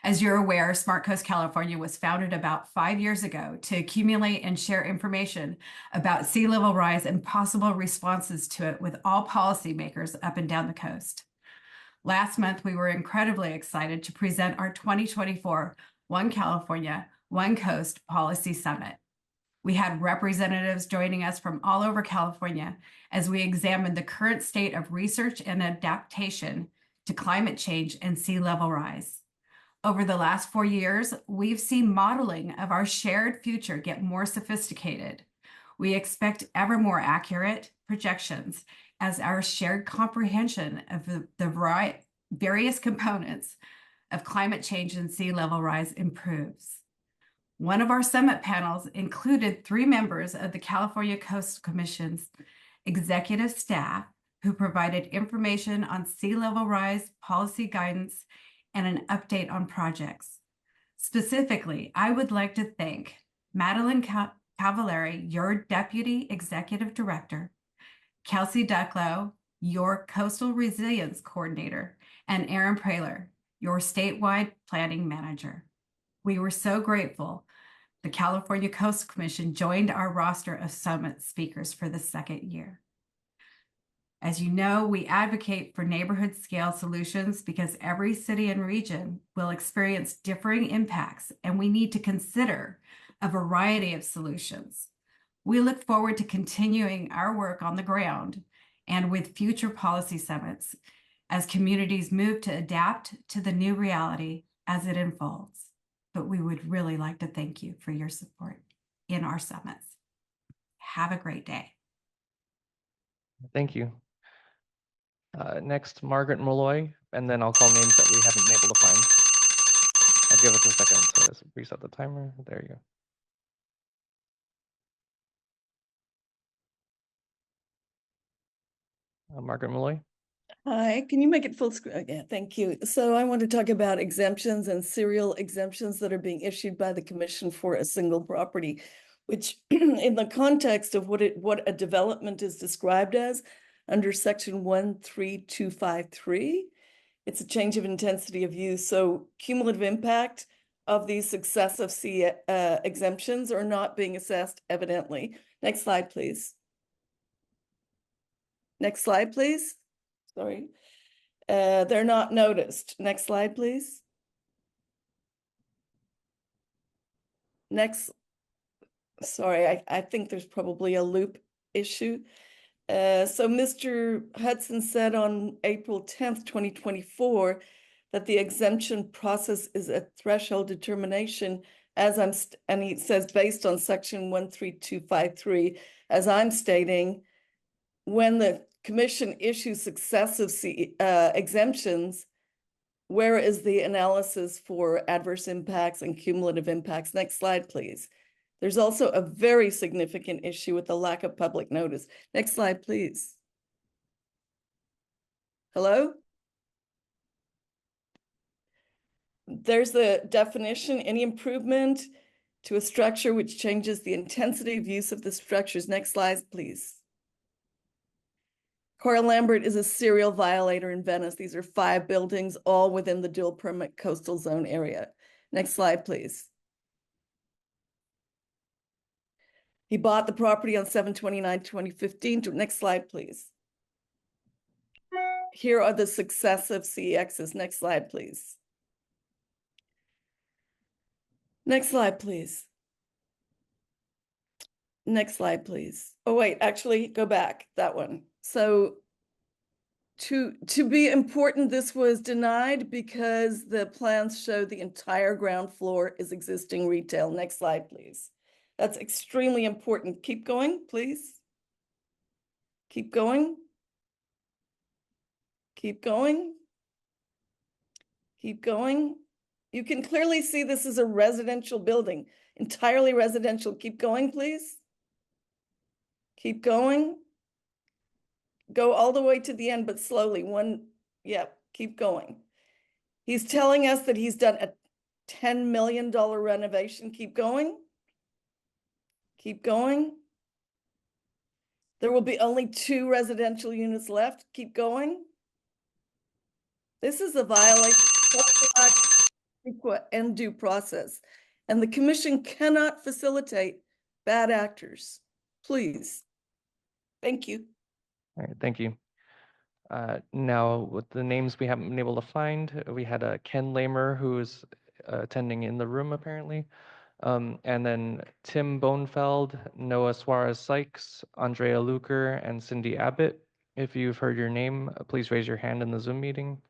As you're aware, Smart Coast California was founded about 5 years ago to accumulate and share information about sea level rise and possible responses to it with all policymakers up and down the coast. Last month, we were incredibly excited to present our 2024 One California, One Coast Policy Summit. We had representatives joining us from all over California as we examined the current state of research and adaptation to climate change and sea level rise. Over the last 4 years, we've seen modeling of our shared future get more sophisticated. We expect ever more accurate projections as our shared comprehension of the various components of climate change and sea level rise improves. One of our summit panels included 3 members of the California Coastal Commission's executive staff who provided information on sea level rise policy guidance and an update on projects. Specifically, I would like to thank Madeline Cavallari, your Deputy Executive Director, Kelsey Ducklow, your Coastal Resilience Coordinator, and Aaron Praler, your Statewide Planning Manager. We were so grateful the California Coastal Commission joined our roster of summit speakers for the 2nd year. As you know, we advocate for neighborhood scale solutions because every city and region will experience differing impacts, and we need to consider a variety of solutions. We look forward to continuing our work on the ground and with future policy summits as communities move to adapt to the new reality as it unfolds. But we would really like to thank you for your support in our summits. Have a great day. Thank you. Next, Margaret Malloy, and then I'll call names that we haven't been able to find. I'll give us a second to reset the timer. There you go. Margaret Malloy. Hi, can you make it full screen? Yeah, thank you. So I want to talk about exemptions and serial exemptions that are being issued by the Commission for a single property, which in the context of what a development is described as under section 13253, it's a change of intensity of use. So cumulative impact of these successive exemptions are not being assessed evidently. Next slide, please. Next slide, please. Sorry. They're not noticed. Next slide, please. Next. Sorry, I think there's probably a loop issue. So Mr. Hudson said on April 10th, 2024, that the exemption process is a threshold determination and he says based on section 13253, as I'm stating, when the commission issues successive exemptions, where is the analysis for adverse impacts and cumulative impacts? Next slide, please. There's also a very significant issue with the lack of public notice. Next slide, please. Hello? There's the definition, any improvement to a structure which changes the intensity of use of the structures. Next slide, please. Cora Lambert is a serial violator in Venice. These are 5 buildings, all within the dual permit coastal zone area. Next slide, please. He bought the property on 7/29/2015. Next slide, please. Here are the successive CEXs. Next slide, please. Next slide, please. Next slide, please. Oh, wait, actually, go back, that one. So to be important, this was denied because the plans show the entire ground floor is existing retail. Next slide, please. That's extremely important. Keep going, please. Keep going. Keep going. Keep going. You can clearly see this is a residential building, entirely residential. Keep going, please. Keep going. Go all the way to the end, but slowly. Keep going. He's telling us that he's done a $10 million renovation. Keep going. Keep going. There will be only 2 residential units left. Keep going. This is a violation of and due process, and the commission cannot facilitate bad actors. Please. Thank you. All right, thank you. Now, with the names we haven't been able to find, we had Ken Lamer, who is attending in the room apparently, and then Tim Bonefeld, Noah Suarez-Sykes, Andrea Luker, and Cindy Abbott. If you've heard your name, please raise your hand in the Zoom meeting.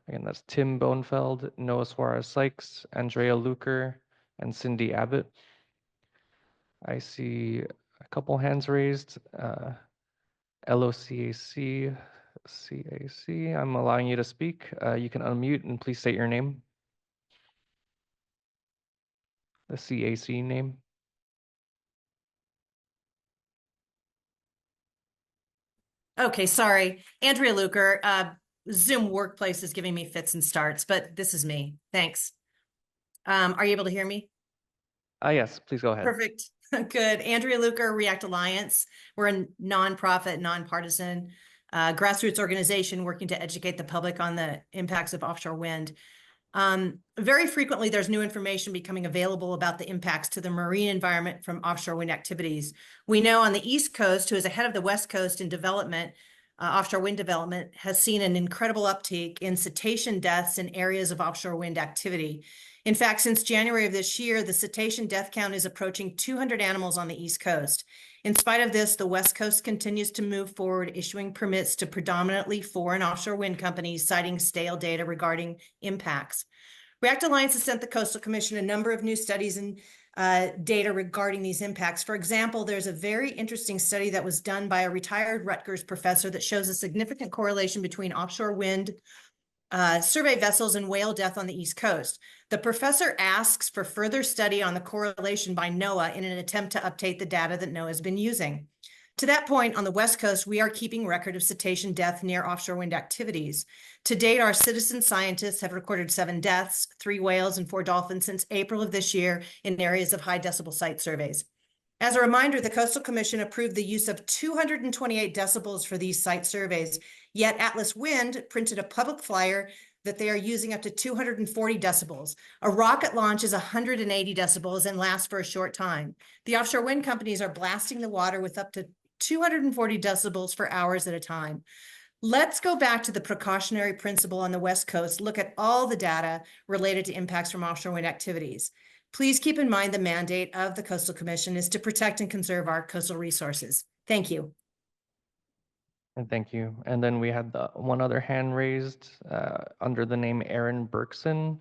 Again, that's Tim Bonefeld, Noah Suarez-Sykes, Andrea Luker, and Cindy Abbott. I see a couple hands raised. LOCAC, CAC, I'm allowing you to speak. You can unmute and please state your name. The CAC name. Okay, sorry. Andrea Luker, Zoom Workplace is giving me fits and starts, but this is me. Thanks. Are you able to hear me? Yes, please go ahead. Perfect. Good. Andrea Luker, React Alliance. We're a nonprofit, nonpartisan grassroots organization working to educate the public on the impacts of offshore wind. Very frequently, there's new information becoming available about the impacts to the marine environment from offshore wind activities. We know on the East Coast, who is ahead of the West Coast in development, offshore wind development, has seen an incredible uptake in cetacean deaths in areas of offshore wind activity. In fact, since January of this year, the cetacean death count is approaching 200 animals on the East Coast. In spite of this, the West Coast continues to move forward, issuing permits to predominantly foreign offshore wind companies, citing stale data regarding impacts. React Alliance has sent the Coastal Commission a number of new studies and data regarding these impacts. For example, there's a very interesting study that was done by a retired Rutgers professor that shows a significant correlation between offshore wind survey vessels and whale death on the East Coast. The professor asks for further study on the correlation by NOAA in an attempt to update the data that NOAA has been using. To that point, on the West Coast, we are keeping record of cetacean death near offshore wind activities. To date, our citizen scientists have recorded 7 deaths, 3 whales and 4 dolphins since April of this year in areas of high decibel site surveys. As a reminder, the Coastal Commission approved the use of 228 decibels for these site surveys, yet Atlas Wind printed a public flyer that they are using up to 240 decibels. A rocket launch is 180 decibels and lasts for a short time. The offshore wind companies are blasting the water with up to 240 decibels for hours at a time. Let's go back to the precautionary principle on the West Coast, look at all the data related to impacts from offshore wind activities. Please keep in mind the mandate of the Coastal Commission is to protect and conserve our coastal resources. Thank you. And thank you. And then we had the one other hand raised under the name Aaron Berkson,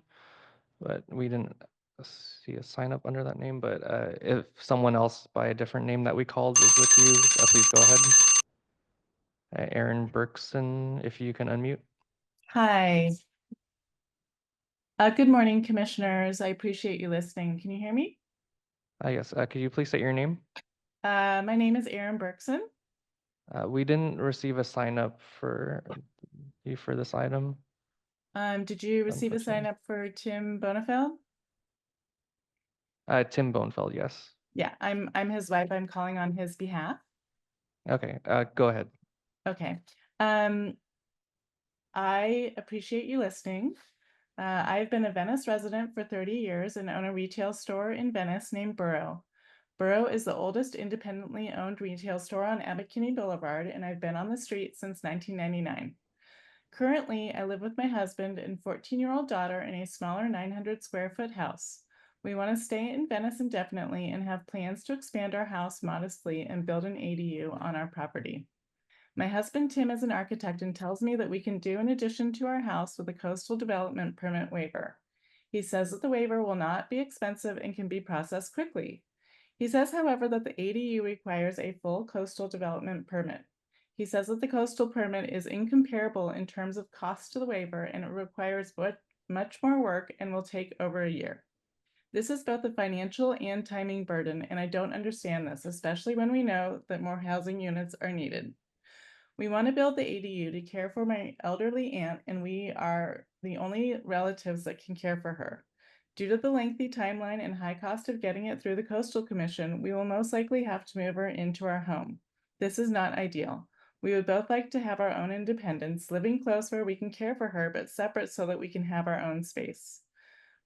but we didn't see a sign up under that name. But if someone else by a different name that we called is with you, please go ahead. Aaron Berkson, if you can unmute. Hi. Good morning, commissioners. I appreciate you listening. Can you hear me? Yes. Could you please state your name? My name is Aaron Berkson. We didn't receive a sign up for you for this item. Did you receive a sign up for Tim Bonafeld? Tim Bonefeld, yes. Yeah, I'm his wife. I'm calling on his behalf. Okay, go ahead. Okay. I appreciate you listening. I've been a Venice resident for 30 years and own a retail store in Venice named Borough. Borough is the oldest independently owned retail store on Abbot Kinney Boulevard, and I've been on the street since 1999. Currently, I live with my husband and 14-year-old daughter in a smaller 900 square foot house. We want to stay in Venice indefinitely and have plans to expand our house modestly and build an ADU on our property. My husband Tim is an architect and tells me that we can do an addition to our house with a coastal development permit waiver. He says that the waiver will not be expensive and can be processed quickly. He says, however, that the ADU requires a full coastal development permit. He says that the coastal permit is incomparable in terms of cost to the waiver and it requires much more work and will take over a year. This is both a financial and timing burden, and I don't understand this, especially when we know that more housing units are needed. We want to build the ADU to care for my elderly aunt, and we are the only relatives that can care for her. Due to the lengthy timeline and high cost of getting it through the Coastal Commission, we will most likely have to move her into our home. This is not ideal. We would both like to have our own independence, living close where we can care for her, but separate so that we can have our own space.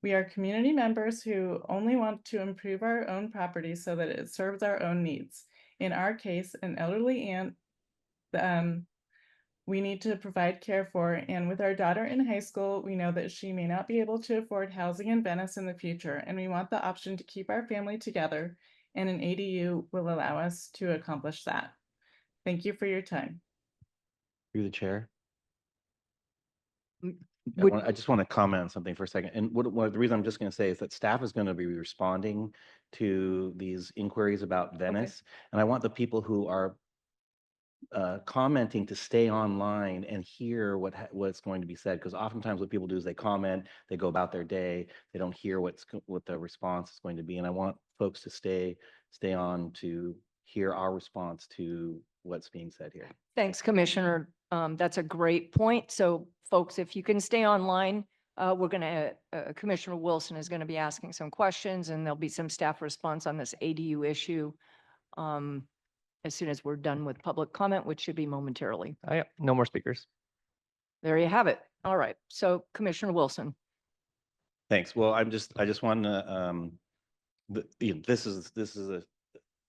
We are community members who only want to improve our own property so that it serves our own needs. In our case, an elderly aunt we need to provide care for, and with our daughter in high school, we know that she may not be able to afford housing in Venice in the future, and we want the option to keep our family together, and an ADU will allow us to accomplish that. Thank you for your time. Through the chair. Would- I just want to comment on something for a second. And what the reason I'm just going to say is that staff is going to be responding to these inquiries about Venice. And I want the people who are commenting to stay online and hear what's going to be said, because oftentimes what people do is they comment, they go about their day, they don't hear what the response is going to be, and I want folks to stay on to hear our response to what's being said here. Thanks, Commissioner. That's a great point. So folks, if you can stay online, we're going to, Commissioner Wilson is going to be asking some questions and there'll be some staff response on this ADU issue as soon as we're done with public comment, which should be momentarily. Yeah, no more speakers. There you have it. All right. So Commissioner Wilson. Thanks. Well, I just want to, this is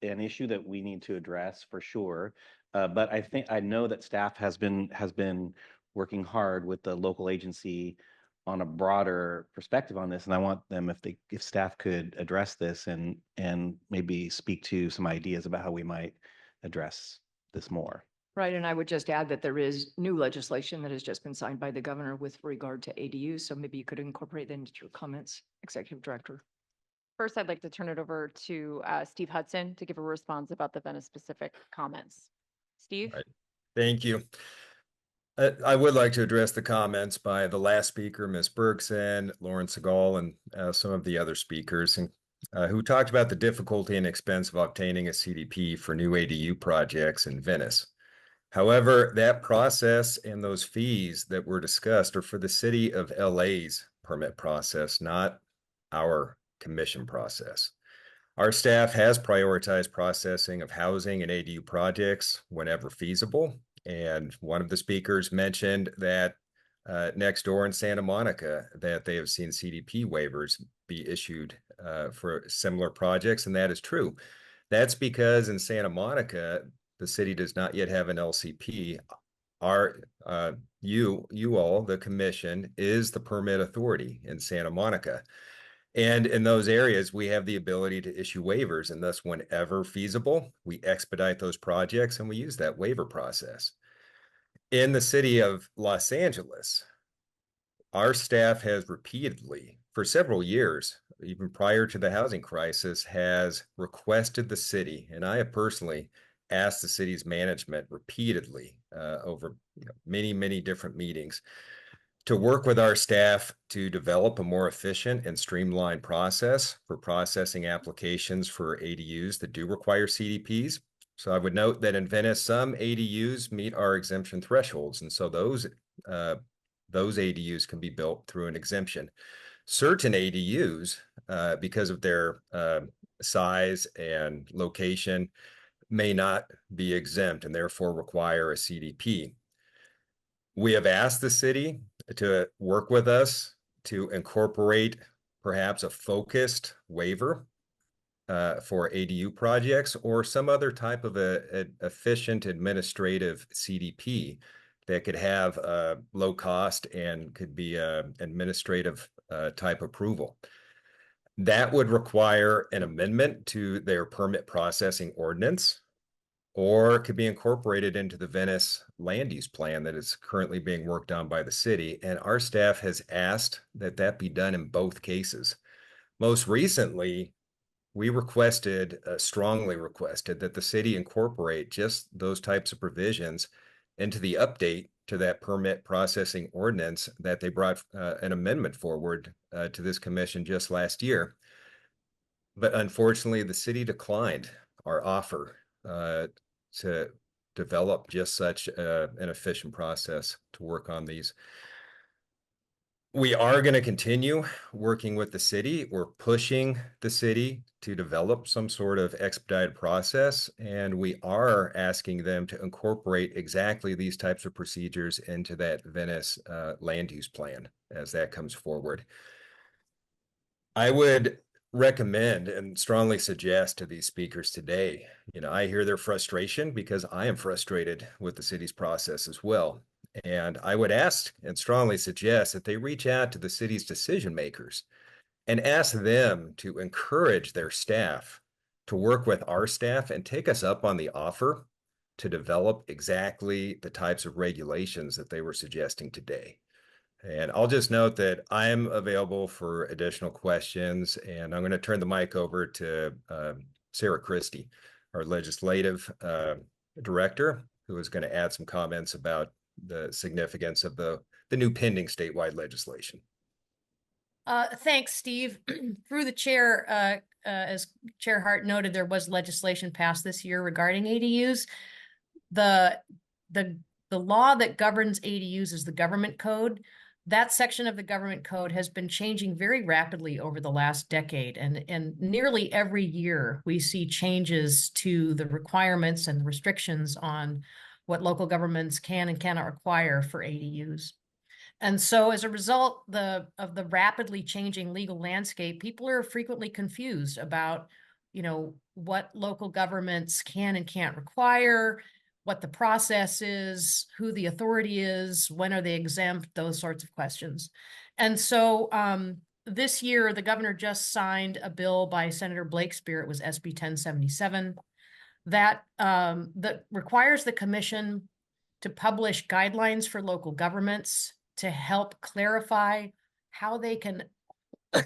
an issue that we need to address for sure. But I know that staff has been working hard with the local agency on a broader perspective on this, and I want them, if staff could address this and maybe speak to some ideas about how we might address this more. Right, and I would just add that there is new legislation that has just been signed by the governor with regard to ADUs, so maybe you could incorporate that into your comments, Executive Director. First, I'd like to turn it over to Steve Hudson to give a response about the Venice-specific comments. Steve? Right. Thank you. I would like to address the comments by the last speaker, Ms. Bergson, Lauren Segal, and some of the other speakers who talked about the difficulty and expense of obtaining a CDP for new ADU projects in Venice. However, that process and those fees that were discussed are for the city of LA's permit process, not our commission process. Our staff has prioritized processing of housing and ADU projects whenever feasible. And one of the speakers mentioned that next door in Santa Monica that they have seen CDP waivers be issued for similar projects, and that is true. That's because in Santa Monica, the city does not yet have an LCP. You all, the commission, is the permit authority in Santa Monica. And in those areas, we have the ability to issue waivers, and thus whenever feasible, we expedite those projects and we use that waiver process. In the city of Los Angeles, our staff has repeatedly, for several years, even prior to the housing crisis, has requested the city, and I have personally asked the city's management repeatedly over many, many different meetings to work with our staff to develop a more efficient and streamlined process for processing applications for ADUs that do require CDPs. So I would note that in Venice, some ADUs meet our exemption thresholds, and so those ADUs can be built through an exemption. Certain ADUs, because of their size and location, may not be exempt and therefore require a CDP. We have asked the city to work with us to incorporate perhaps a focused waiver for ADU projects or some other type of efficient administrative CDP that could have low cost and could be administrative type approval. That would require an amendment to their permit processing ordinance, or could be incorporated into the Venice land use plan that is currently being worked on by the city. And our staff has asked that that be done in both cases. Most recently, we strongly requested that the city incorporate just those types of provisions into the update to that permit processing ordinance that they brought an amendment forward to this commission just last year. But unfortunately, the city declined our offer to develop just such an efficient process to work on these. We are going to continue working with the city. We're pushing the city to develop some sort of expedited process, and we are asking them to incorporate exactly these types of procedures into that Venice land use plan as that comes forward. I would recommend and strongly suggest to these speakers today, I hear their frustration because I am frustrated with the city's process as well. And I would ask and strongly suggest that they reach out to the city's decision makers and ask them to encourage their staff to work with our staff and take us up on the offer to develop exactly the types of regulations that they were suggesting today. And I'll just note that I am available for additional questions, and I'm going to turn the mic over to Sarah Christie, our legislative director, who is going to add some comments about the significance of the new pending statewide legislation. Thanks, Steve. Through the chair, as Chair Hart noted, there was legislation passed this year regarding ADUs. The law that governs ADUs is the government code. That section of the government code has been changing very rapidly over the last decade, and nearly every year we see changes to the requirements and restrictions on what local governments can and cannot require for ADUs. And so as a result of the rapidly changing legal landscape, people are frequently confused about, what local governments can and can't require, what the process is, who the authority is, when are they exempt, those sorts of questions. And so this year, the governor just signed a bill by Senator Blakespear, it was SB 1077, that requires the commission to publish guidelines for local governments to help clarify how they can, how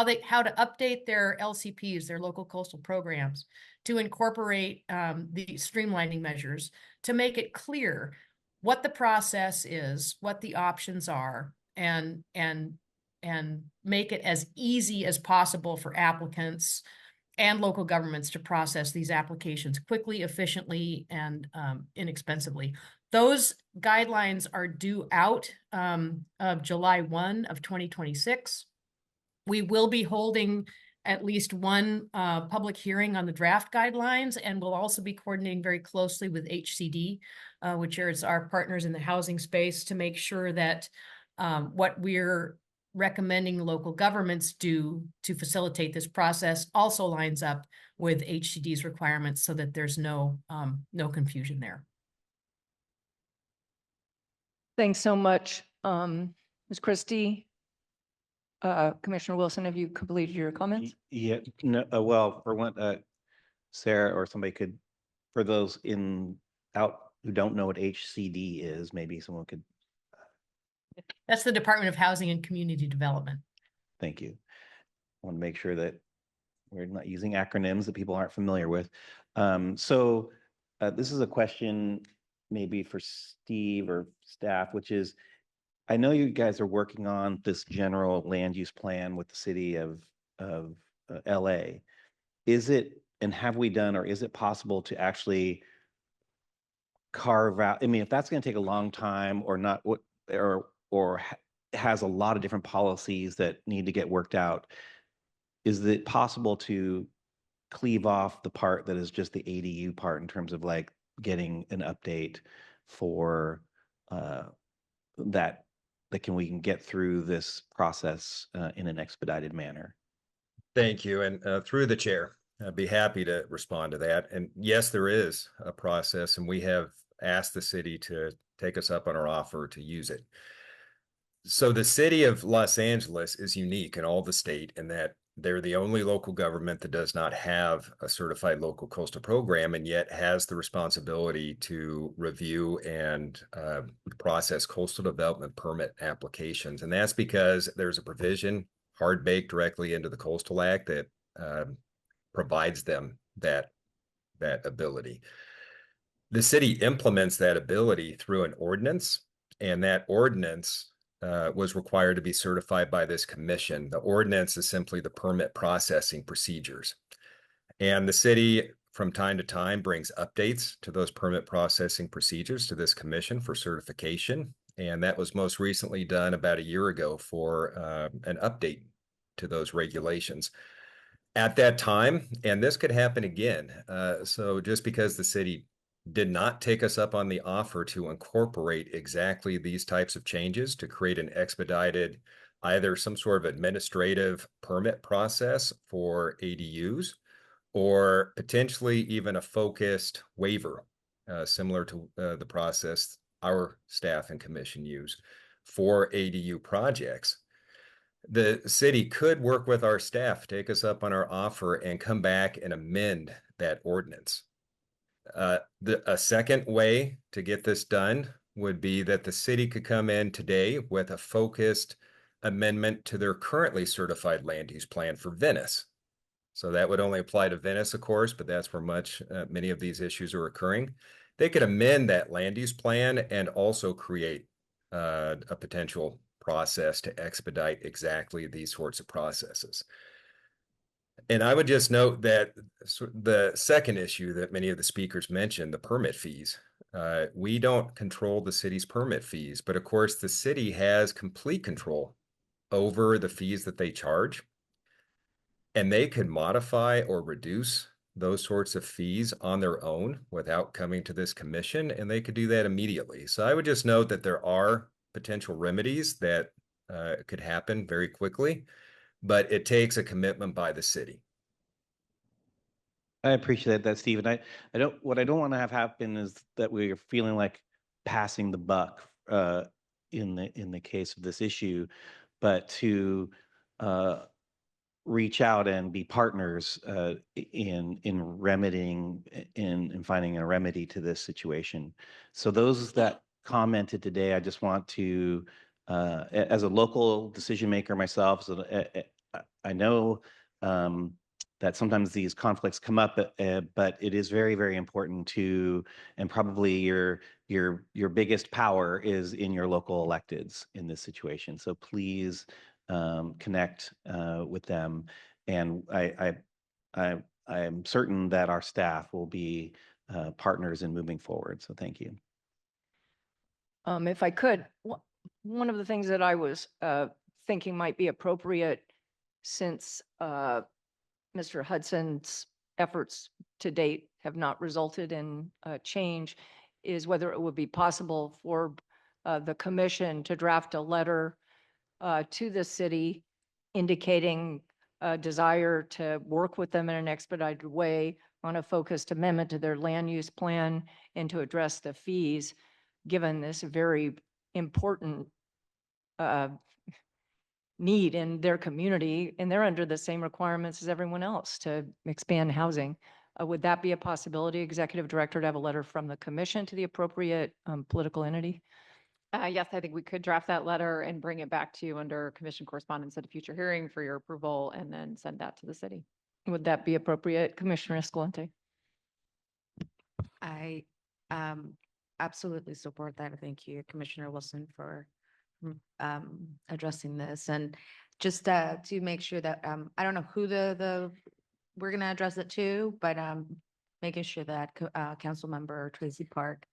to update their LCPs, their local coastal programs, to incorporate the streamlining measures to make it clear what the process is, what the options are, and make it as easy as possible for applicants and local governments to process these applications quickly, efficiently, and inexpensively. Those guidelines are due out of July 1 of 2026. We will be holding at least one public hearing on the draft guidelines, and we'll also be coordinating very closely with HCD, which is our partners in the housing space, to make sure that what we're recommending local governments do to facilitate this process also lines up with HCD's requirements, so that there's no confusion there. Thanks so much. Ms. Christie, Commissioner Wilson, have you completed your comments? Yeah, no, well, for one, Sarah or somebody could, for those who don't know what HCD is, maybe someone could. That's the Department of Housing and Community Development. Thank you. I want to make sure that we're not using acronyms that people aren't familiar with. So this is a question maybe for Steve or staff, which is, I know you guys are working on this general land use plan with the city of LA. Is it, and have we done, or is it possible to actually carve out, I mean, if that's going to take a long time or not, or has a lot of different policies that need to get worked out, is it possible to cleave off the part that is just the ADU part in terms of like getting an update for that we can get through this process in an expedited manner? Thank you. And through the chair, I'd be happy to respond to that. And yes, there is a process, and we have asked the city to take us up on our offer to use it. So the city of Los Angeles is unique in all the state in that they're the only local government that does not have a certified local coastal program, and yet has the responsibility to review and process coastal development permit applications. And that's because there's a provision hard baked directly into the Coastal Act that provides them that ability. The city implements that ability through an ordinance, and that ordinance was required to be certified by this commission. The ordinance is simply the permit processing procedures. And the city, from time to time, brings updates to those permit processing procedures to this commission for certification. And that was most recently done about a year ago for an update to those regulations. At that time, and this could happen again, so just because the city did not take us up on the offer to incorporate exactly these types of changes to create an expedited, either some sort of administrative permit process for ADUs, or potentially even a focused waiver, similar to the process our staff and commission use for ADU projects. The city could work with our staff, take us up on our offer, and come back and amend that ordinance. A second way to get this done would be that the city could come in today with a focused amendment to their currently certified land use plan for Venice. So that would only apply to Venice, of course, but that's where many of these issues are occurring. They could amend that land use plan and also create a potential process to expedite exactly these sorts of processes. And I would just note that the second issue that many of the speakers mentioned, the permit fees, we don't control the city's permit fees, but of course the city has complete control over the fees that they charge, and they can modify or reduce those sorts of fees on their own without coming to this commission, and they could do that immediately. So I would just note that there are potential remedies that could happen very quickly, but it takes a commitment by the city. I appreciate that, Steve. And what I don't want to have happen is that we are feeling like passing the buck in the case of this issue, but to reach out and be partners in remedying, in finding a remedy to this situation. So those that commented today, I just want to, as a local decision maker myself, so I know that sometimes these conflicts come up, but it is very, very important to, and probably your biggest power is in your local electeds in this situation. So please connect with them, and I am certain that our staff will be partners in moving forward. So thank you. If I could, one of the things that I was thinking might be appropriate, since Mr. Hudson's efforts to date have not resulted in a change, is whether it would be possible for the commission to draft a letter to the city indicating a desire to work with them in an expedited way on a focused amendment to their land use plan and to address the fees, given this very important need in their community, and they're under the same requirements as everyone else to expand housing. Would that be a possibility, Executive Director, to have a letter from the commission to the appropriate political entity? Yes, I think we could draft that letter and bring it back to you under commission correspondence at a future hearing for your approval and then send that to the city. Would that be appropriate, Commissioner Escalante? I absolutely support that. Thank you, Commissioner Wilson, for addressing this. And just to make sure that I don't know who we're going to address it to, but making sure that Council Member Tracy Park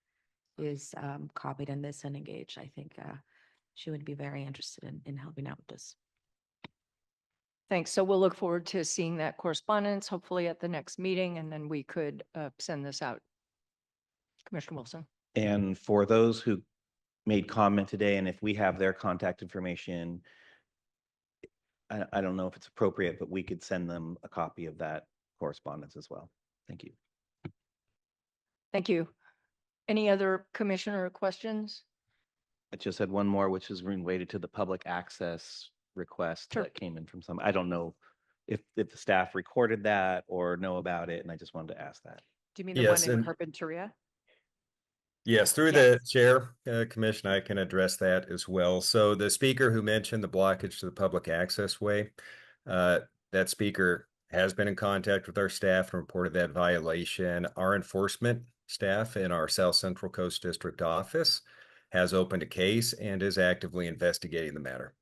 is copied in this and engaged. I think she would be very interested in helping out with this. Thanks. So we'll look forward to seeing that correspondence, hopefully at the next meeting, and then we could send this out. Commissioner Wilson. And for those who made comment today, and if we have their contact information, I don't know if it's appropriate, but we could send them a copy of that correspondence as well. Thank you. Thank you. Any other commissioner questions? I just had one more, which is related to the public access request that came in from some. I don't know if the staff recorded that or know about it, and I just wanted to ask that. Do you mean the one in Carpinteria? Yes, through the chair, Commission, I can address that as well. So the speaker who mentioned the blockage to the public access way, that speaker has been in contact with our staff and reported that violation. Our enforcement staff in our South Central Coast District office has opened a case and is actively investigating the matter.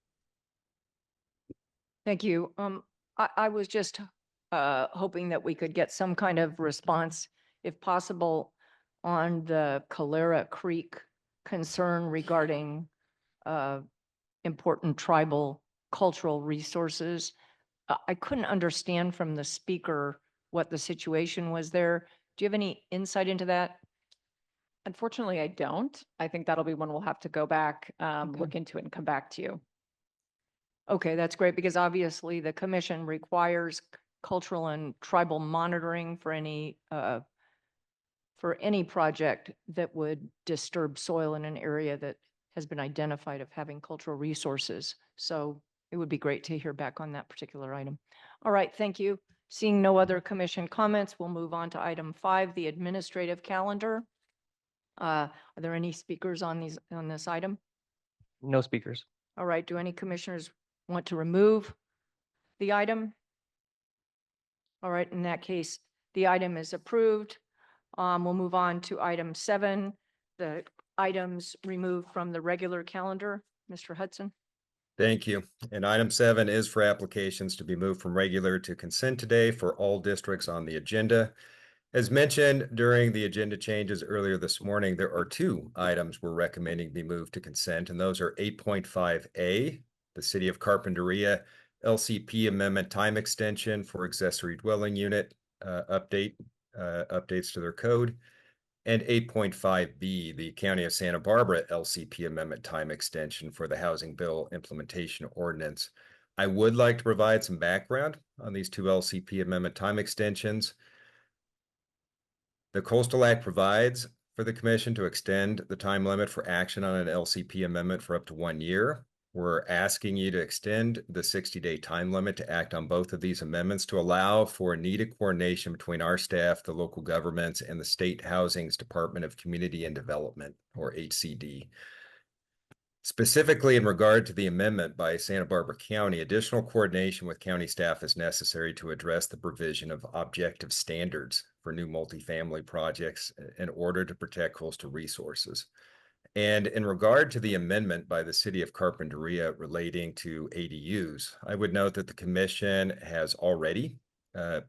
Thank you. I was just hoping that we could get some kind of response, if possible, on the Calera Creek concern regarding important tribal cultural resources. I couldn't understand from the speaker what the situation was there. Do you have any insight into that? Unfortunately, I don't. I think that'll be one we'll have to go back, look into it and come back to you. Okay, that's great, because obviously the commission requires cultural and tribal monitoring for any project that would disturb soil in an area that has been identified of having cultural resources. So it would be great to hear back on that particular item. All right, thank you. Seeing no other commission comments, we'll move on to item 5, the administrative calendar. Are there any speakers on this item? No speakers. All right, do any commissioners want to remove the item? All right, in that case, the item is approved. We'll move on to item 7, the items removed from the regular calendar. Mr. Hudson. Thank you. And item 7 is for applications to be moved from regular to consent today for all districts on the agenda. As mentioned during the agenda changes earlier this morning, there are 2 items we're recommending be moved to consent, and those are 8.5A, the City of Carpinteria LCP Amendment Time Extension for Accessory Dwelling Unit updates to their code, and 8.5B, the County of Santa Barbara LCP Amendment Time Extension for the Housing Bill Implementation Ordinance. I would like to provide some background on these 2 LCP Amendment Time extensions. The Coastal Act provides for the Commission to extend the time limit for action on an LCP amendment for up to 1 year. We're asking you to extend the 60-day time limit to act on both of these amendments to allow for needed coordination between our staff, the local governments, and the State Housing's Department of Community and Development, or HCD. Specifically in regard to the amendment by Santa Barbara County, additional coordination with county staff is necessary to address the provision of objective standards for new multifamily projects in order to protect coastal resources. And in regard to the amendment by the City of Carpinteria relating to ADUs, I would note that the Commission has already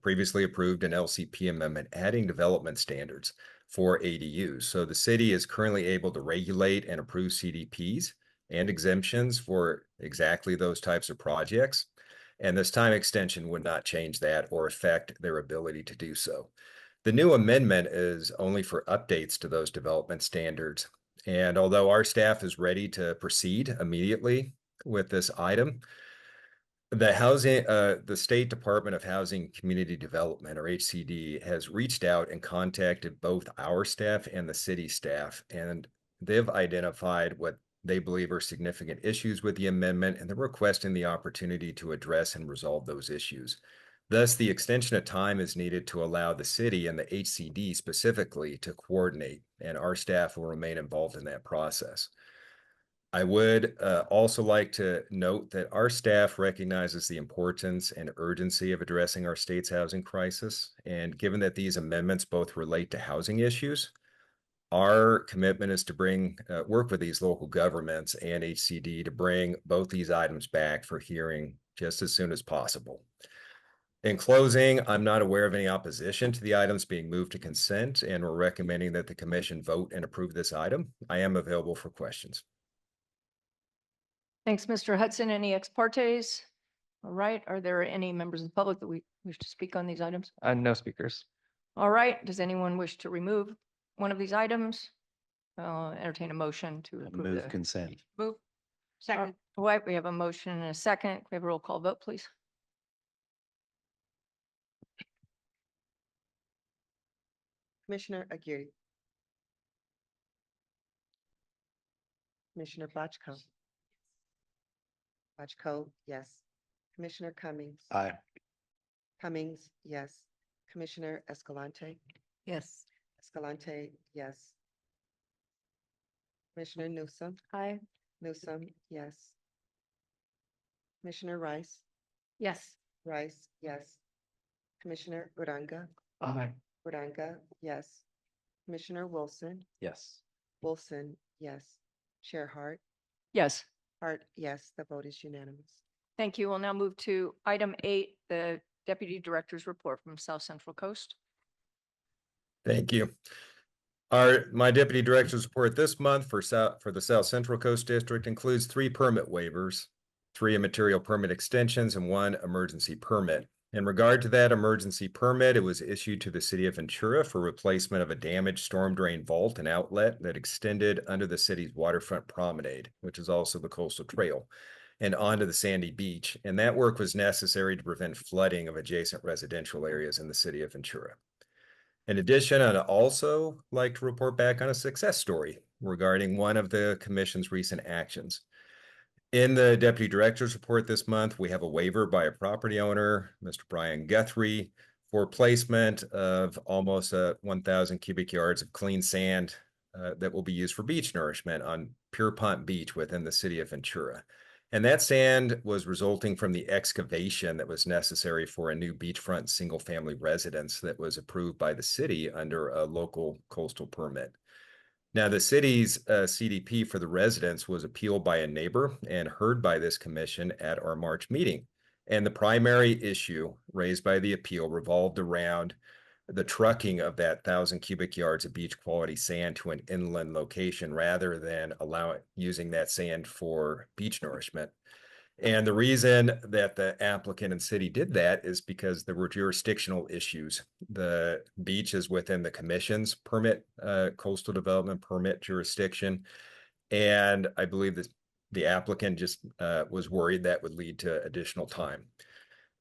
previously approved an LCP amendment adding development standards for ADUs. So the city is currently able to regulate and approve CDPs and exemptions for exactly those types of projects. and this time extension would not change that or affect their ability to do so. The new amendment is only for updates to those development standards. And although our staff is ready to proceed immediately with this item, the State Department of Housing and Community Development, or HCD, has reached out and contacted both our staff and the city staff, and they've identified what they believe are significant issues with the amendment, and they're requesting the opportunity to address and resolve those issues. Thus, the extension of time is needed to allow the city and the HCD specifically to coordinate, and our staff will remain involved in that process. I would also like to note that our staff recognizes the importance and urgency of addressing our state's housing crisis. And given that these amendments both relate to housing issues, our commitment is to work with these local governments and HCD to bring both these items back for hearing just as soon as possible. In closing, I'm not aware of any opposition to the items being moved to consent, and we're recommending that the commission vote and approve this item. I am available for questions. Thanks, Mr. Hudson. Any ex partes? All right. Are there any members of the public that wish to speak on these items? No speakers. All right. Does anyone wish to remove one of these items? Entertain a motion to approve Move the consent. move. Second. All right. We have a motion and a second. Can we have a roll call vote, please? Commissioner Aguirre. Commissioner Bachko. Bachko, yes. Commissioner Cummings. Aye. Cummings, yes. Commissioner Escalante. Yes. Escalante, yes. Commissioner Newsom. Aye. Newsom, yes. Commissioner Rice. Yes. Rice, yes. Commissioner Uranga. Aye. Uranga, yes. Commissioner Wilson. Yes. Wilson, yes. Chair Hart. Yes. Hart, yes. The vote is unanimous. Thank you. We'll now move to item 8, the Deputy Director's report from South Central Coast. Thank you. My deputy director's report this month for the South Central Coast District includes 3 permit waivers, 3 immaterial permit extensions, and 1 emergency permit. In regard to that emergency permit, it was issued to the city of Ventura for replacement of a damaged storm drain vault and outlet that extended under the city's waterfront promenade, which is also the coastal trail, and onto the sandy beach. And that work was necessary to prevent flooding of adjacent residential areas in the city of Ventura. In addition, I'd also like to report back on a success story regarding one of the commission's recent actions. In the Deputy Director's report this month, we have a waiver by a property owner, Mr. Brian Guthrie, for placement of almost 1,000 cubic yards of clean sand that will be used for beach nourishment on Pierpont Beach within the city of Ventura. And that sand was resulting from the excavation that was necessary for a new beachfront single-family residence that was approved by the city under a local coastal permit. Now, the city's CDP for the residence was appealed by a neighbor and heard by this commission at our March meeting. And the primary issue raised by the appeal revolved around the trucking of that 1,000 cubic yards of beach quality sand to an inland location rather than using that sand for beach nourishment. And the reason that the applicant and city did that is because there were jurisdictional issues. The beach is within the commission's permit, coastal development permit jurisdiction. And I believe that the applicant just was worried that would lead to additional time.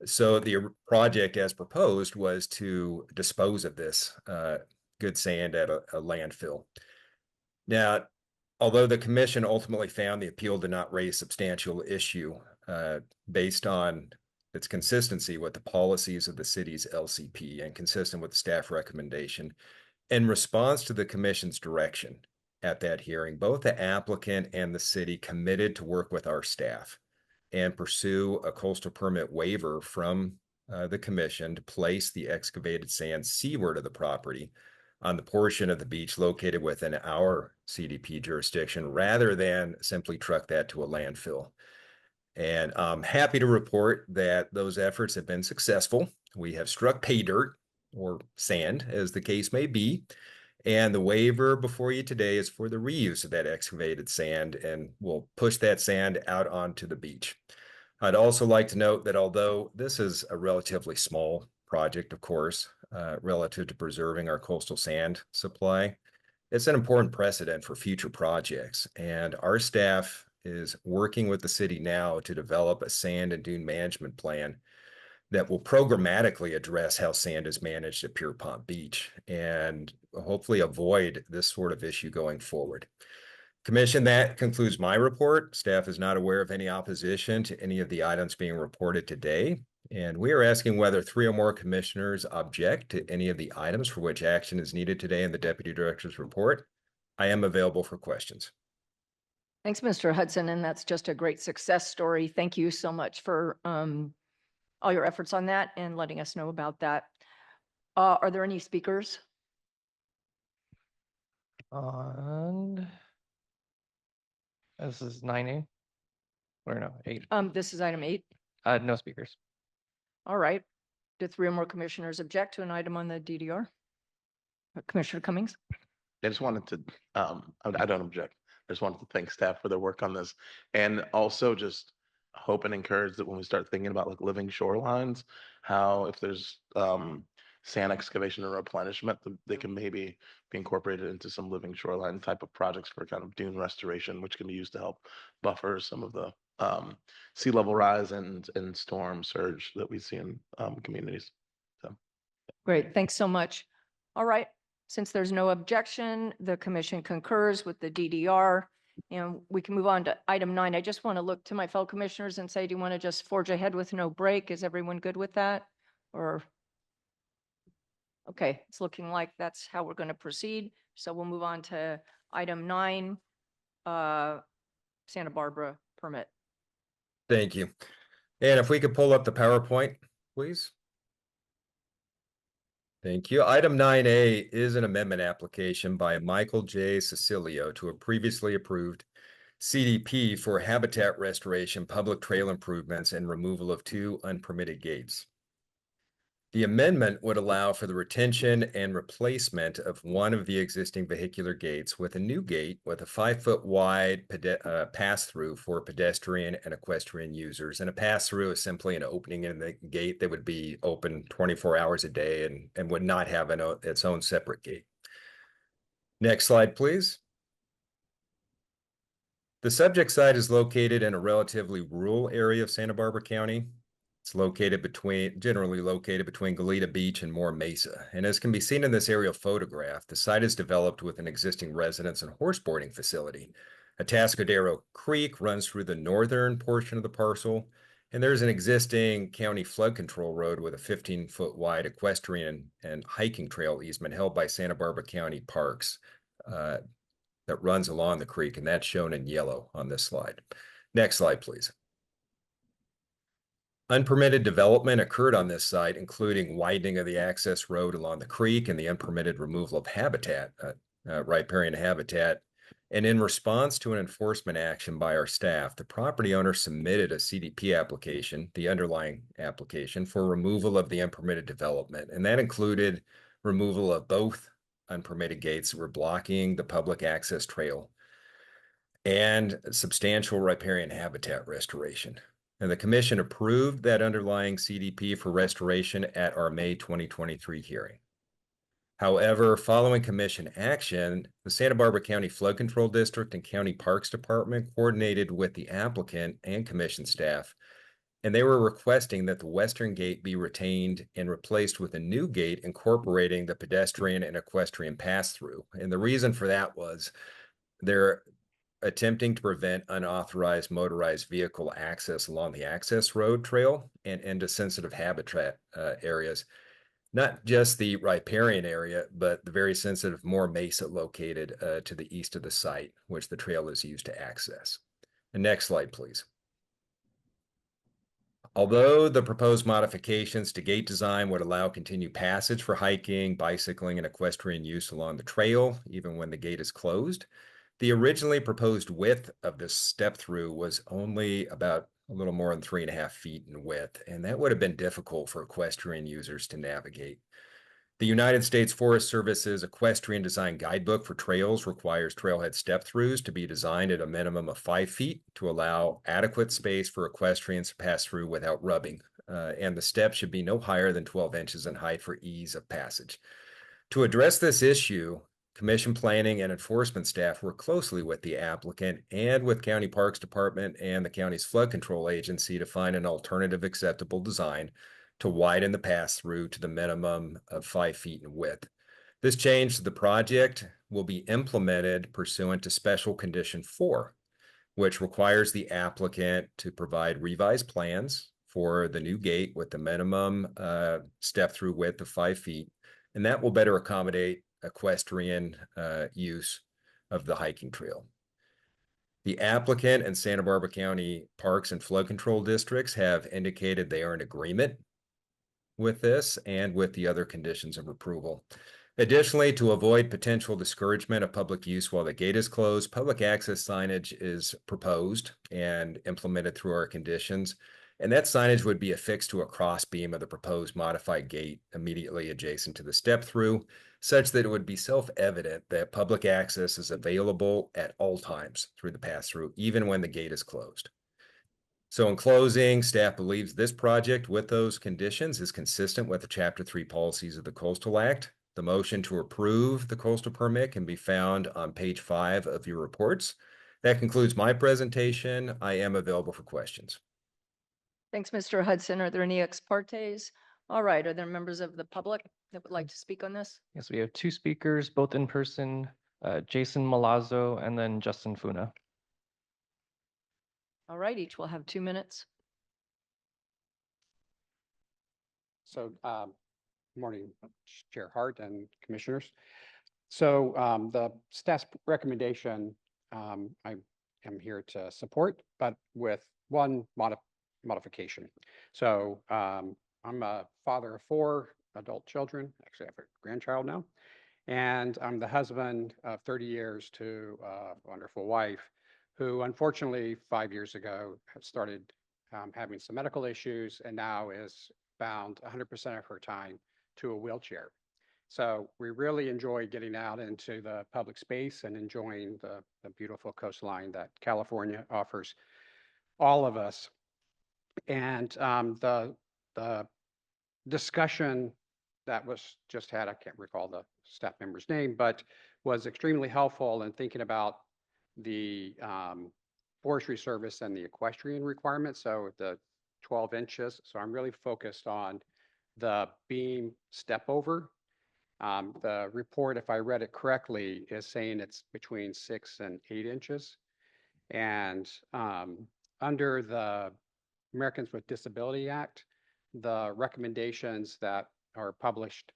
So the project as proposed was to dispose of this good sand at a landfill. Now, although the commission ultimately found the appeal did not raise substantial issue based on its consistency with the policies of the city's LCP and consistent with the staff recommendation, in response to the commission's direction at that hearing, both the applicant and the city committed to work with our staff and pursue a coastal permit waiver from the commission to place the excavated sand seaward of the property on the portion of the beach located within our CDP jurisdiction, rather than simply truck that to a landfill. And I'm happy to report that those efforts have been successful. We have struck pay dirt, or sand, as the case may be. And the waiver before you today is for the reuse of that excavated sand, and we'll push that sand out onto the beach. I'd also like to note that although this is a relatively small project, of course, relative to preserving our coastal sand supply, it's an important precedent for future projects. And our staff is working with the city now to develop a sand and dune management plan that will programmatically address how sand is managed at Pierpont Beach and hopefully avoid this sort of issue going forward. Commission, that concludes my report. Staff is not aware of any opposition to any of the items being reported today. And we are asking whether 3 or more commissioners object to any of the items for which action is needed today in the Deputy Director's report. I am available for questions. Thanks, Mr. Hudson, and that's just a great success story. Thank you so much for all your efforts on that and letting us know about that. Are there any speakers? And this is 9A, or no, 8. This is item 8. No speakers. All right. Do 3 or more commissioners object to an item on the DDR? Commissioner Cummings? I just wanted to, I don't object. I just wanted to thank staff for their work on this, and also just hope and encourage that when we start thinking about like living shorelines, how if there's sand excavation and replenishment, they can maybe be incorporated into some living shoreline type of projects for kind of dune restoration, which can be used to help buffer some of the sea level rise and storm surge that we see in communities. So. Great, thanks so much. All right, since there's no objection, the commission concurs with the DDR, and we can move on to item 9. I just want to look to my fellow commissioners and say, do you want to just forge ahead with no break? Is everyone good with that? Or, okay, it's looking like that's how we're going to proceed. So we'll move on to item 9, Santa Barbara permit. Thank you. And if we could pull up the PowerPoint, please. Thank you. Item 9A is an amendment application by Michael J. Cicileo to a previously approved CDP for habitat restoration, public trail improvements, and removal of 2 unpermitted gates. The amendment would allow for the retention and replacement of one of the existing vehicular gates with a new gate with a 5-foot wide pass-through for pedestrian and equestrian users. And a pass-through is simply an opening in the gate that would be open 24 hours a day and would not have its own separate gate. Next slide, please. The subject site is located in a relatively rural area of Santa Barbara County. It's generally located between Goleta Beach and Moore Mesa. And as can be seen in this aerial photograph, the site is developed with an existing residence and horseboarding facility. Atascadero Creek runs through the northern portion of the parcel, and there's an existing county flood control road with a 15-foot wide equestrian and hiking trail easement held by Santa Barbara County Parks that runs along the creek, and that's shown in yellow on this slide. Next slide, please. Unpermitted development occurred on this site, including widening of the access road along the creek and the unpermitted removal of habitat, riparian habitat. And in response to an enforcement action by our staff, the property owner submitted a CDP application, the underlying application, for removal of the unpermitted development. And that included removal of both unpermitted gates that were blocking the public access trail and substantial riparian habitat restoration. And the commission approved that underlying CDP for restoration at our May 2023 hearing. However, following commission action, the Santa Barbara County Flood Control District and County Parks Department coordinated with the applicant and commission staff, and they were requesting that the western gate be retained and replaced with a new gate incorporating the pedestrian and equestrian pass-through. And the reason for that was they're attempting to prevent unauthorized motorized vehicle access along the access road trail and into sensitive habitat areas, not just the riparian area, but the very sensitive Moore Mesa located to the east of the site, which the trail is used to access. The next slide, please. Although the proposed modifications to gate design would allow continued passage for hiking, bicycling, and equestrian use along the trail, even when the gate is closed, the originally proposed width of this step through was only about a little more than 3.5 feet in width, and that would have been difficult for equestrian users to navigate. The United States Forest Service's Equestrian Design Guidebook for Trails requires trailhead step-throughs to be designed at a minimum of 5 feet to allow adequate space for equestrians to pass through without rubbing. And the steps should be no higher than 12 inches in height for ease of passage. To address this issue, Commission planning and enforcement staff work closely with the applicant and with County Parks Department and the county's flood control agency to find an alternative acceptable design to widen the pass-through to the minimum of 5 feet in width. This change to the project will be implemented pursuant to Special Condition 4, which requires the applicant to provide revised plans for the new gate with the minimum step-through width of 5 feet, and that will better accommodate equestrian use of the hiking trail. The applicant and Santa Barbara County Parks and Flood Control Districts have indicated they are in agreement with this and with the other conditions of approval. Additionally, to avoid potential discouragement of public use while the gate is closed, public access signage is proposed and implemented through our conditions. And that signage would be affixed to a cross beam of the proposed modified gate immediately adjacent to the step through, such that it would be self-evident that public access is available at all times through the pass-through, even when the gate is closed. So in closing, staff believes this project with those conditions is consistent with the Chapter 3 policies of the Coastal Act. The motion to approve the coastal permit can be found on page 5 of your reports. That concludes my presentation. I am available for questions. Thanks, Mr. Hudson. Are there any ex partes? All right. Are there members of the public that would like to speak on this? Yes, we have 2 speakers, both in person, Jason Malazzo and then Justin Funa. All right, each will have 2 minutes. So, morning, Chair Hart and commissioners. So the staff's recommendation, I am here to support, but with one modification. So I'm a father of 4 adult children. Actually, I have a grandchild now. And I'm the husband of 30 years to a wonderful wife who unfortunately 5 years ago started having some medical issues and now is bound 100% of her time to a wheelchair. So we really enjoy getting out into the public space and enjoying the beautiful coastline that California offers all of us. And the discussion that was just had, I can't recall the staff member's name, but was extremely helpful in thinking about the forestry service and the equestrian requirements. So the 12 inches. So I'm really focused on the beam step over. The report, if I read it correctly, is saying it's between 6 and 8 inches. And under the Americans with Disability Act, the recommendations that are published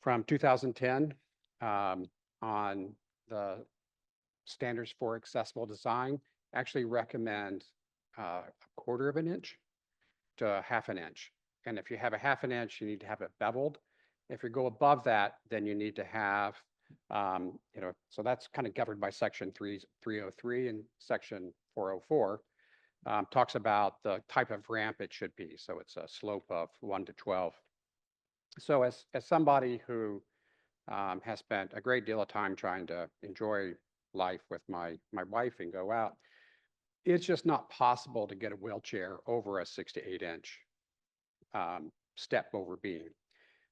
from 2010 on the standards for accessible design actually recommend a 1/4 of an inch to 1/2 an inch. And if you have a 1/2 an inch, you need to have it beveled. If you go above that, then you need to have, so that's kind of governed by section 303 and section 404. Talks about the type of ramp it should be. So it's a slope of 1 to 12. So as somebody who has spent a great deal of time trying to enjoy life with my wife and go out, it's just not possible to get a wheelchair over a 6 to 8 inch step over beam.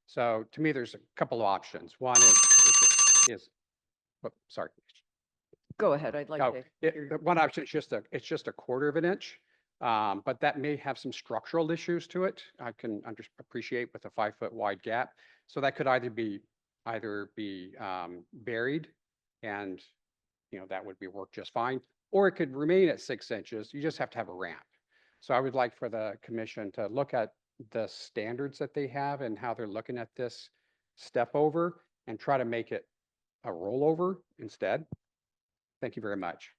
So to me, there's a couple of options. One sorry. Go ahead. I'd like to. One option is it's just a 1/4 of an inch, but that may have some structural issues to it. I can appreciate with a 5 foot wide gap. So that could either be buried, and that would be work just fine, or it could remain at 6 inches. You just have to have a ramp. So I would like for the commission to look at the standards that they have and how they're looking at this step over and try to make it a rollover instead. Thank you very much.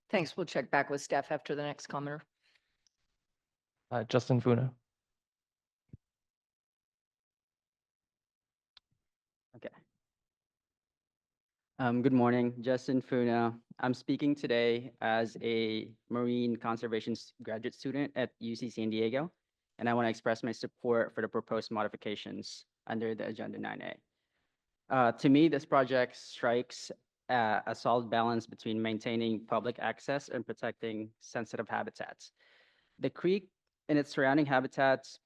Thanks. We'll check back with staff after the next commenter. Justin Funa. Okay. Good morning, Justin Funa. I'm speaking today as a marine conservation graduate student at UC San Diego, and I want to express my support for the proposed modifications under the Agenda 9A. To me, this project strikes a solid balance between maintaining public access and protecting sensitive habitats. The creek and its surrounding habitats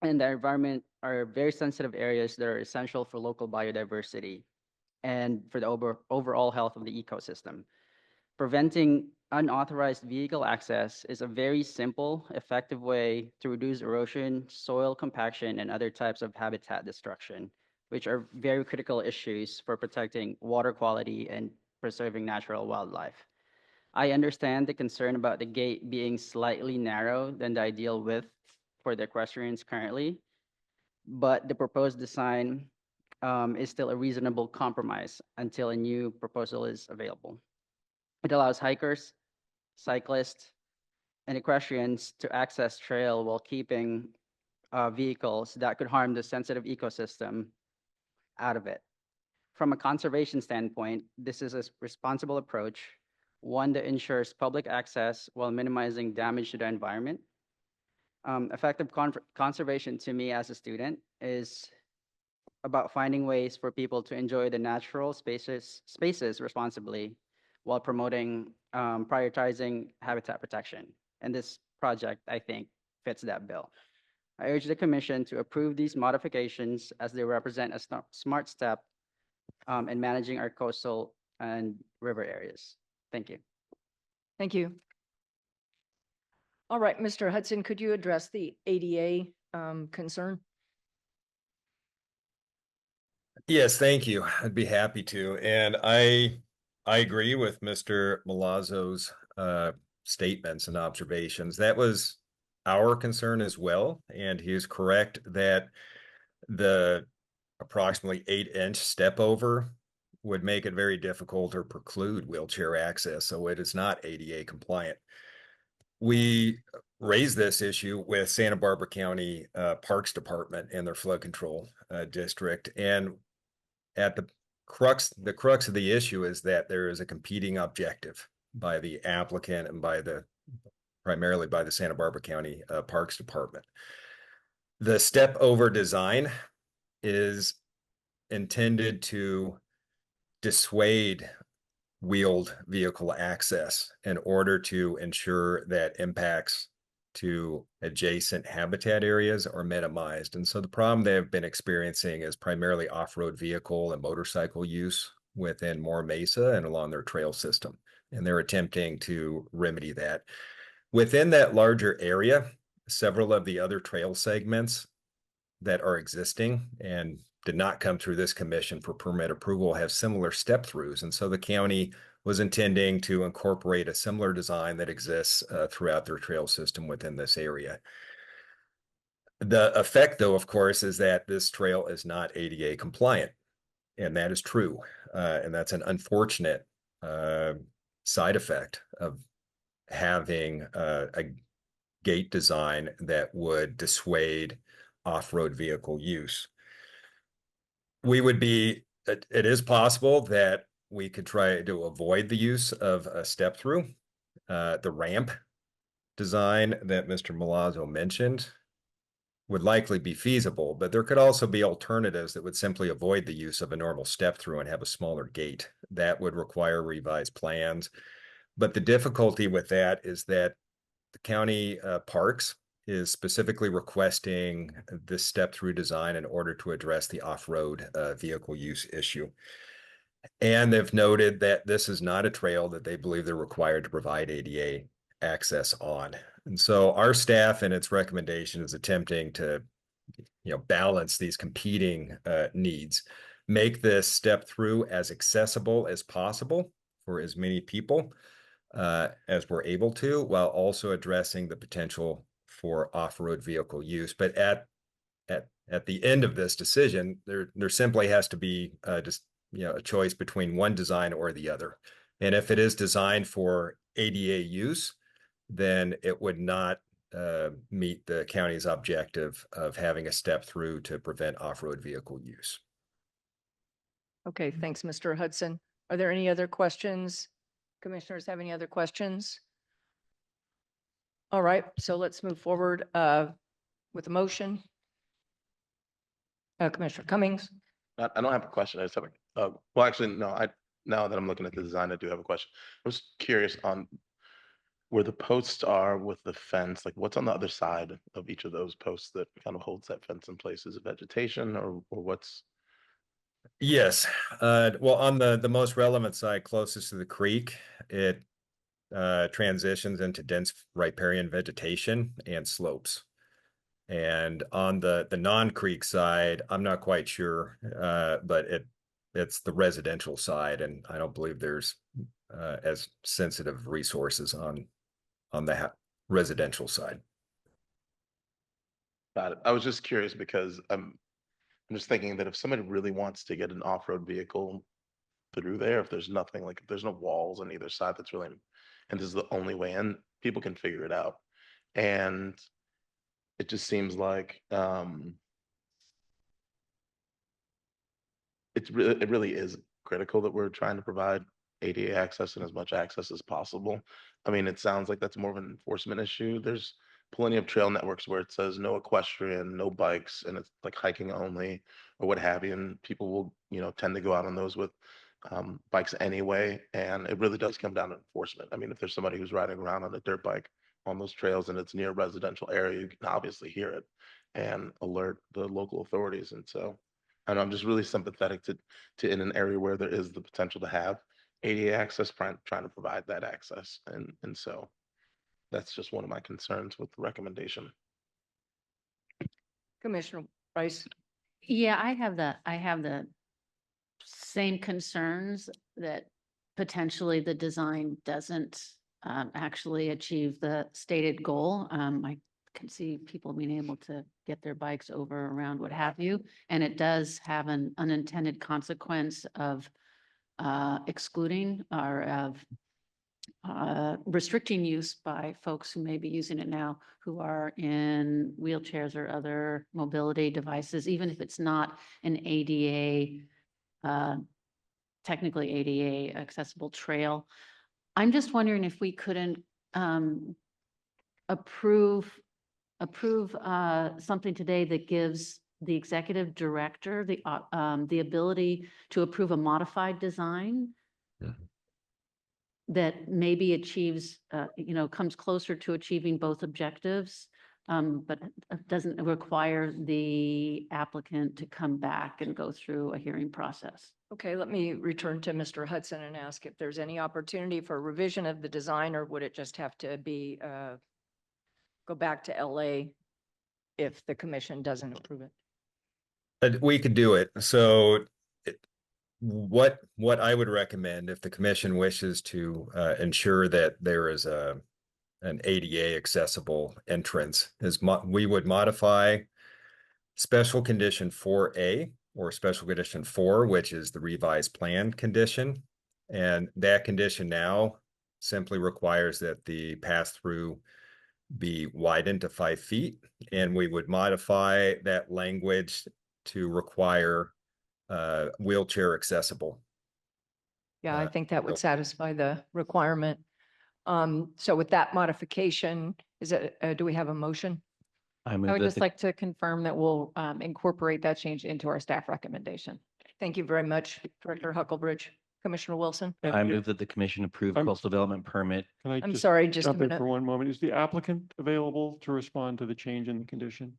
and the environment are very sensitive areas that are essential for local biodiversity and for the overall health of the ecosystem. Preventing unauthorized vehicle access is a very simple, effective way to reduce erosion, soil compaction, and other types of habitat destruction, which are very critical issues for protecting water quality and preserving natural wildlife. I understand the concern about the gate being slightly narrow than the ideal width for the equestrians currently, but the proposed design is still a reasonable compromise until a new proposal is available. It allows hikers, cyclists, and equestrians to access trail while keeping vehicles that could harm the sensitive ecosystem out of it. From a conservation standpoint, this is a responsible approach, one that ensures public access while minimizing damage to the environment. Effective conservation to me as a student is about finding ways for people to enjoy the natural spaces responsibly while promoting, prioritizing habitat protection. And this project, I think, fits that bill. I urge the commission to approve these modifications as they represent a smart step in managing our coastal and river areas. Thank you. Thank you. All right, Mr. Hudson, could you address the ADA concern? Yes, thank you. I'd be happy to. And I agree with Mr. Milazzo's statements and observations. That was our concern as well. And he is correct that the approximately 8-inch step over would make it very difficult or preclude wheelchair access. So it is not ADA compliant. We raised this issue with Santa Barbara County Parks Department and their flood control district. And at the crux of the issue is that there is a competing objective by the applicant and primarily by the Santa Barbara County Parks Department. The step over design is intended to dissuade wheeled vehicle access in order to ensure that impacts to adjacent habitat areas are minimized. And so the problem they have been experiencing is primarily off-road vehicle and motorcycle use within Moore Mesa and along their trail system. And they're attempting to remedy that. Within that larger area, several of the other trail segments that are existing and did not come through this commission for permit approval have similar step-throughs. And so the county was intending to incorporate a similar design that exists throughout their trail system within this area. The effect, though, of course, is that this trail is not ADA compliant, and that is true. And that's an unfortunate side effect of having a gate design that would dissuade off-road vehicle use. It is possible that we could try to avoid the use of a step through. The ramp design that Mr. Milazzo mentioned would likely be feasible, but there could also be alternatives that would simply avoid the use of a normal step through and have a smaller gate. That would require revised plans. But the difficulty with that is that the county parks is specifically requesting this step-through design in order to address the off-road vehicle use issue. And they've noted that this is not a trail that they believe they're required to provide ADA access on. And so our staff in its recommendation is attempting to balance these competing needs, make this step-through as accessible as possible for as many people as we're able to, while also addressing the potential for off-road vehicle use. But at the end of this decision, there simply has to be just a choice between one design or the other. And if it is designed for ADA use, then it would not meet the county's objective of having a step through to prevent off-road vehicle use. Okay, thanks, Mr. Hudson. Are there any other questions? Commissioners have any other questions? All right, so let's move forward with a motion. Commissioner Cummings. I don't have a question. I just have well, actually, no, now that I'm looking at the design, I do have a question. I was curious on where the posts are with the fence, like what's on the other side of each of those posts that kind of holds that fence in place? Is it vegetation or what's? Yes, well, on the most relevant side closest to the creek, it transitions into dense riparian vegetation and slopes. And on the non-creek side, I'm not quite sure, but it's the residential side, and I don't believe there's as sensitive resources on the residential side. Got it. I was just curious because I'm just thinking that if somebody really wants to get an off-road vehicle through there, if there's nothing, like if there's no walls on either side, that's really, and this is the only way in, people can figure it out. And it just seems like it really is critical that we're trying to provide ADA access and as much access as possible. I mean, it sounds like that's more of an enforcement issue. There's plenty of trail networks where it says no equestrian, no bikes, and it's like hiking only or what have you. And people will, tend to go out on those with bikes anyway. And it really does come down to enforcement. I mean, if there's somebody who's riding around on a dirt bike on those trails and it's near a residential area, you can obviously hear it and alert the local authorities. And so, and I'm just really sympathetic to in an area where there is the potential to have ADA access, trying to provide that access. And so that's just one of my concerns with the recommendation. Commissioner Price. Yeah, I have the same concerns that potentially the design doesn't actually achieve the stated goal. I can see people being able to get their bikes over, around, what have you. And it does have an unintended consequence of excluding or of restricting use by folks who may be using it now, who are in wheelchairs or other mobility devices, even if it's not an ADA, technically ADA accessible trail. I'm just wondering if we couldn't approve something today that gives the executive director the ability to approve a modified design that maybe achieves, comes closer to achieving both objectives, but doesn't require the applicant to come back and go through a hearing process. Okay, let me return to Mr. Hudson and ask if there's any opportunity for revision of the design, or would it just have to be, go back to LA if the commission doesn't approve it? We could do it. So what I would recommend, if the commission wishes to ensure that there is an ADA accessible entrance, is we would modify special condition 4A or special condition 4, which is the revised plan condition. And that condition now simply requires that the pass-through be widened to 5 feet. And we would modify that language to require wheelchair accessible. Yeah, I think that would satisfy the requirement. So with that modification, do we have a motion? I would just like to confirm that we'll incorporate that change into our staff recommendation. Thank you very much, Director Huckelbridge. Commissioner Wilson? I move that the commission approve coastal development permit. Can I I'm sorry, just a jump in minute. for one moment? Is the applicant available to respond to the change in the condition?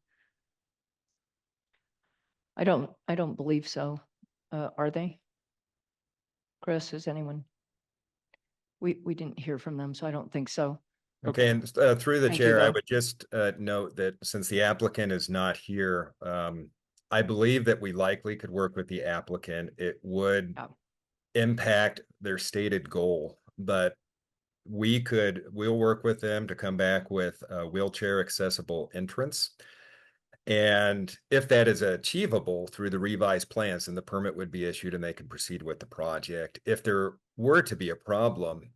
I don't believe so. Are they? Chris, is anyone? We didn't hear from them, so I don't think so. Okay, and through the Thank you, chair, I though. would just note that since the applicant is not here, I believe that we likely could work with the applicant. It would impact their stated goal, but we'll work with them to come back with a wheelchair accessible entrance. And if that is achievable through the revised plans, then the permit would be issued and they can proceed with the project. If there were to be a problem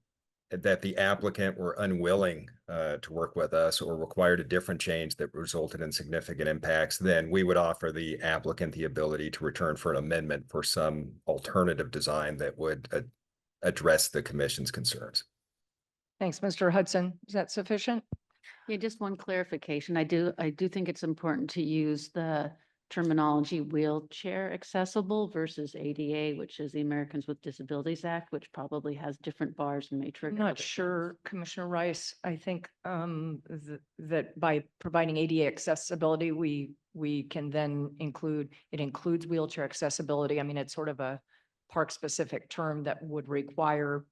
that the applicant were unwilling to work with us or required a different change that resulted in significant impacts, then we would offer the applicant the ability to return for an amendment for some alternative design that would address the commission's concerns. Thanks, Mr. Hudson. Is that sufficient? Yeah, just one clarification. I do think it's important to use the terminology wheelchair accessible versus ADA, which is the Americans with Disabilities Act, which probably has different bars and may I'm trigger. not other sure, things. Commissioner Rice. I think that by providing ADA accessibility, we can then it includes wheelchair accessibility. I mean, it's sort of a park-specific term that would require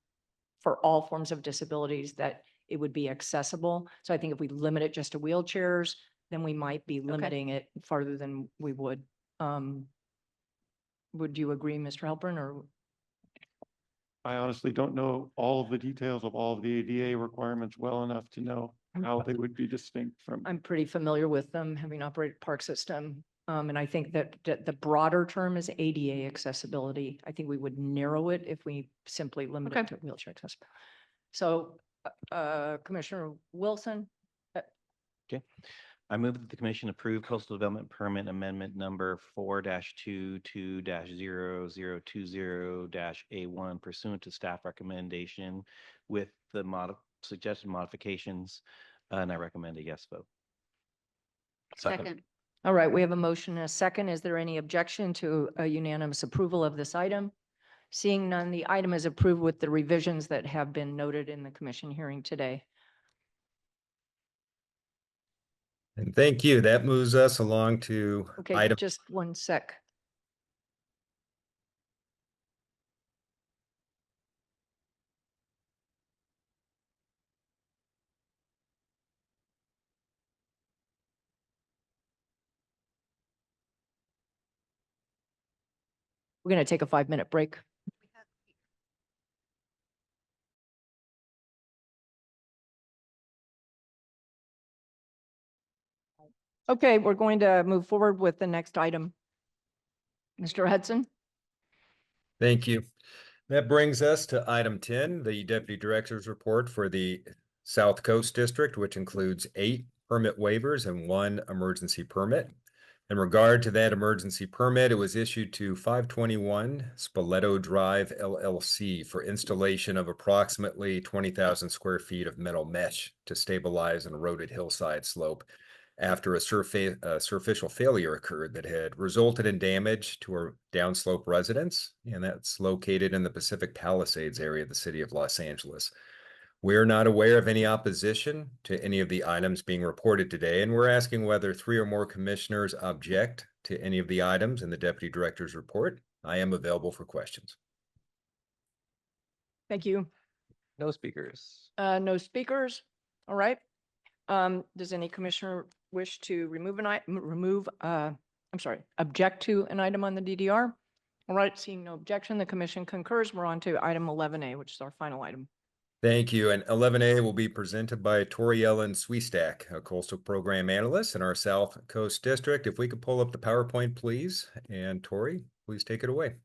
for all forms of disabilities that it would be accessible. So I think if we limit it just to wheelchairs, then we might be limiting it farther than we would. Would you agree, Mr. Halpern, or? I honestly don't know all of the details of all of the ADA requirements well enough to know how they would be distinct from. I'm pretty familiar with them, having operated park system. And I think that the broader term is ADA accessibility. I think we would narrow it if we simply limit it to wheelchair accessibility. So, Commissioner Wilson? Okay. I move that the commission approve coastal development permit amendment number 4-22-0020-A1 pursuant to staff recommendation with the suggested modifications, and I recommend a yes vote. Second. All right, we have a motion and a second. Is there any objection to a unanimous approval of this item? Seeing none, the item is approved with the revisions that have been noted in the commission hearing today. And thank you. That moves us along to Okay, item. just one sec. We're going to take a 5-minute break. Okay, we're going to move forward with the next item. Mr. Hudson? Thank you. That brings us to item 10, the Deputy Director's report for the South Coast District, which includes 8 permit waivers and 1 emergency permit. In regard to that emergency permit, it was issued to 521 Spoleto Drive LLC for installation of approximately 20,000 square feet of metal mesh to stabilize an eroded hillside slope after a surficial failure occurred that had resulted in damage to a downslope residence, and that's located in the Pacific Palisades area of the city of Los Angeles. We're not aware of any opposition to any of the items being reported today, and we're asking whether 3 or more commissioners object to any of the items in the Deputy Director's report. I am available for questions. Thank you. No speakers. No speakers. All right. Does any commissioner wish to object to an item on the DDR? All right, seeing no objection, the commission concurs. We're on to item 11A, which is our final item. Thank you. And 11A will be presented by Tori Ellen Swiestak, a coastal program analyst in our South Coast District. If we could pull up the PowerPoint, please. And Tori, please take it away.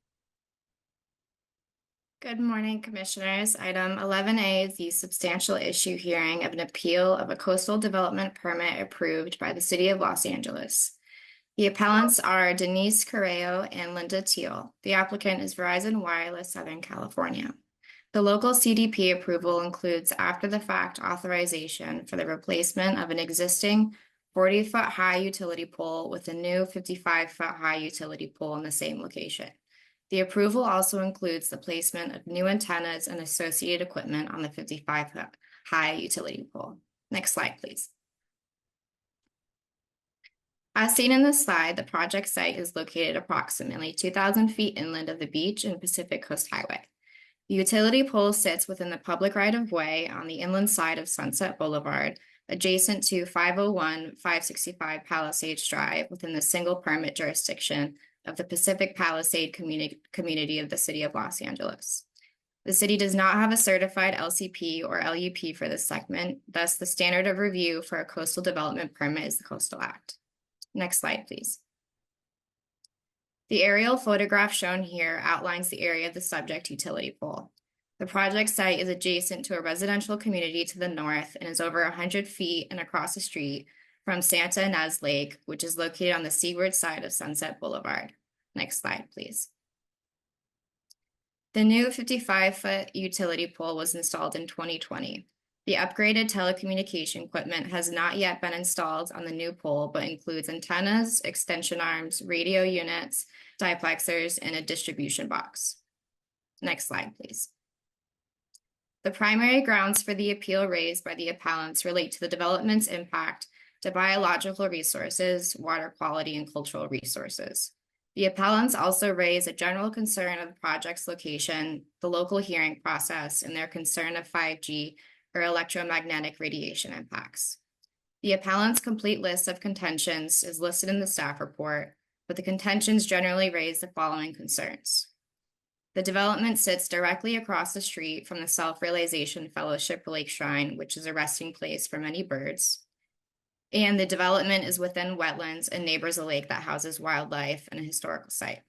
Good morning, Commissioners. Item 11A is the substantial issue hearing of an appeal of a coastal development permit approved by the City of Los Angeles. The appellants are Denise Correo and Linda Teal. The applicant is Verizon Wireless Southern California. The local CDP approval includes after-the-fact authorization for the replacement of an existing 40-foot high utility pole with a new 55-foot high utility pole in the same location. The approval also includes the placement of new antennas and associated equipment on the 55-foot high utility pole. Next slide, please. As seen in this slide, the project site is located approximately 2,000 feet inland of the beach and Pacific Coast Highway. The utility pole sits within the public right-of-way on the inland side of Sunset Boulevard, adjacent to 501-565 Palisades Drive within the single permit jurisdiction of the Pacific Palisade community of the City of Los Angeles. The city does not have a certified LCP or LUP for this segment, thus the standard of review for a coastal development permit is the Coastal Act. Next slide, please. The aerial photograph shown here outlines the area of the subject utility pole. The project site is adjacent to a residential community to the north and is over 100 feet and across the street from Santa Ynez Lake, which is located on the seaward side of Sunset Boulevard. Next slide, please. The new 55-foot utility pole was installed in 2020. The upgraded telecommunication equipment has not yet been installed on the new pole, but includes antennas, extension arms, radio units, diplexers, and a distribution box. Next slide, please. The primary grounds for the appeal raised by the appellants relate to the development's impact to biological resources, water quality, and cultural resources. The appellants also raise a general concern of the project's location, the local hearing process, and their concern of 5G or electromagnetic radiation impacts. The appellant's complete list of contentions is listed in the staff report, but the contentions generally raise the following concerns. The development sits directly across the street from the Self-Realization Fellowship Lake Shrine, which is a resting place for many birds. And the development is within wetlands and neighbors a lake that houses wildlife and a historical site.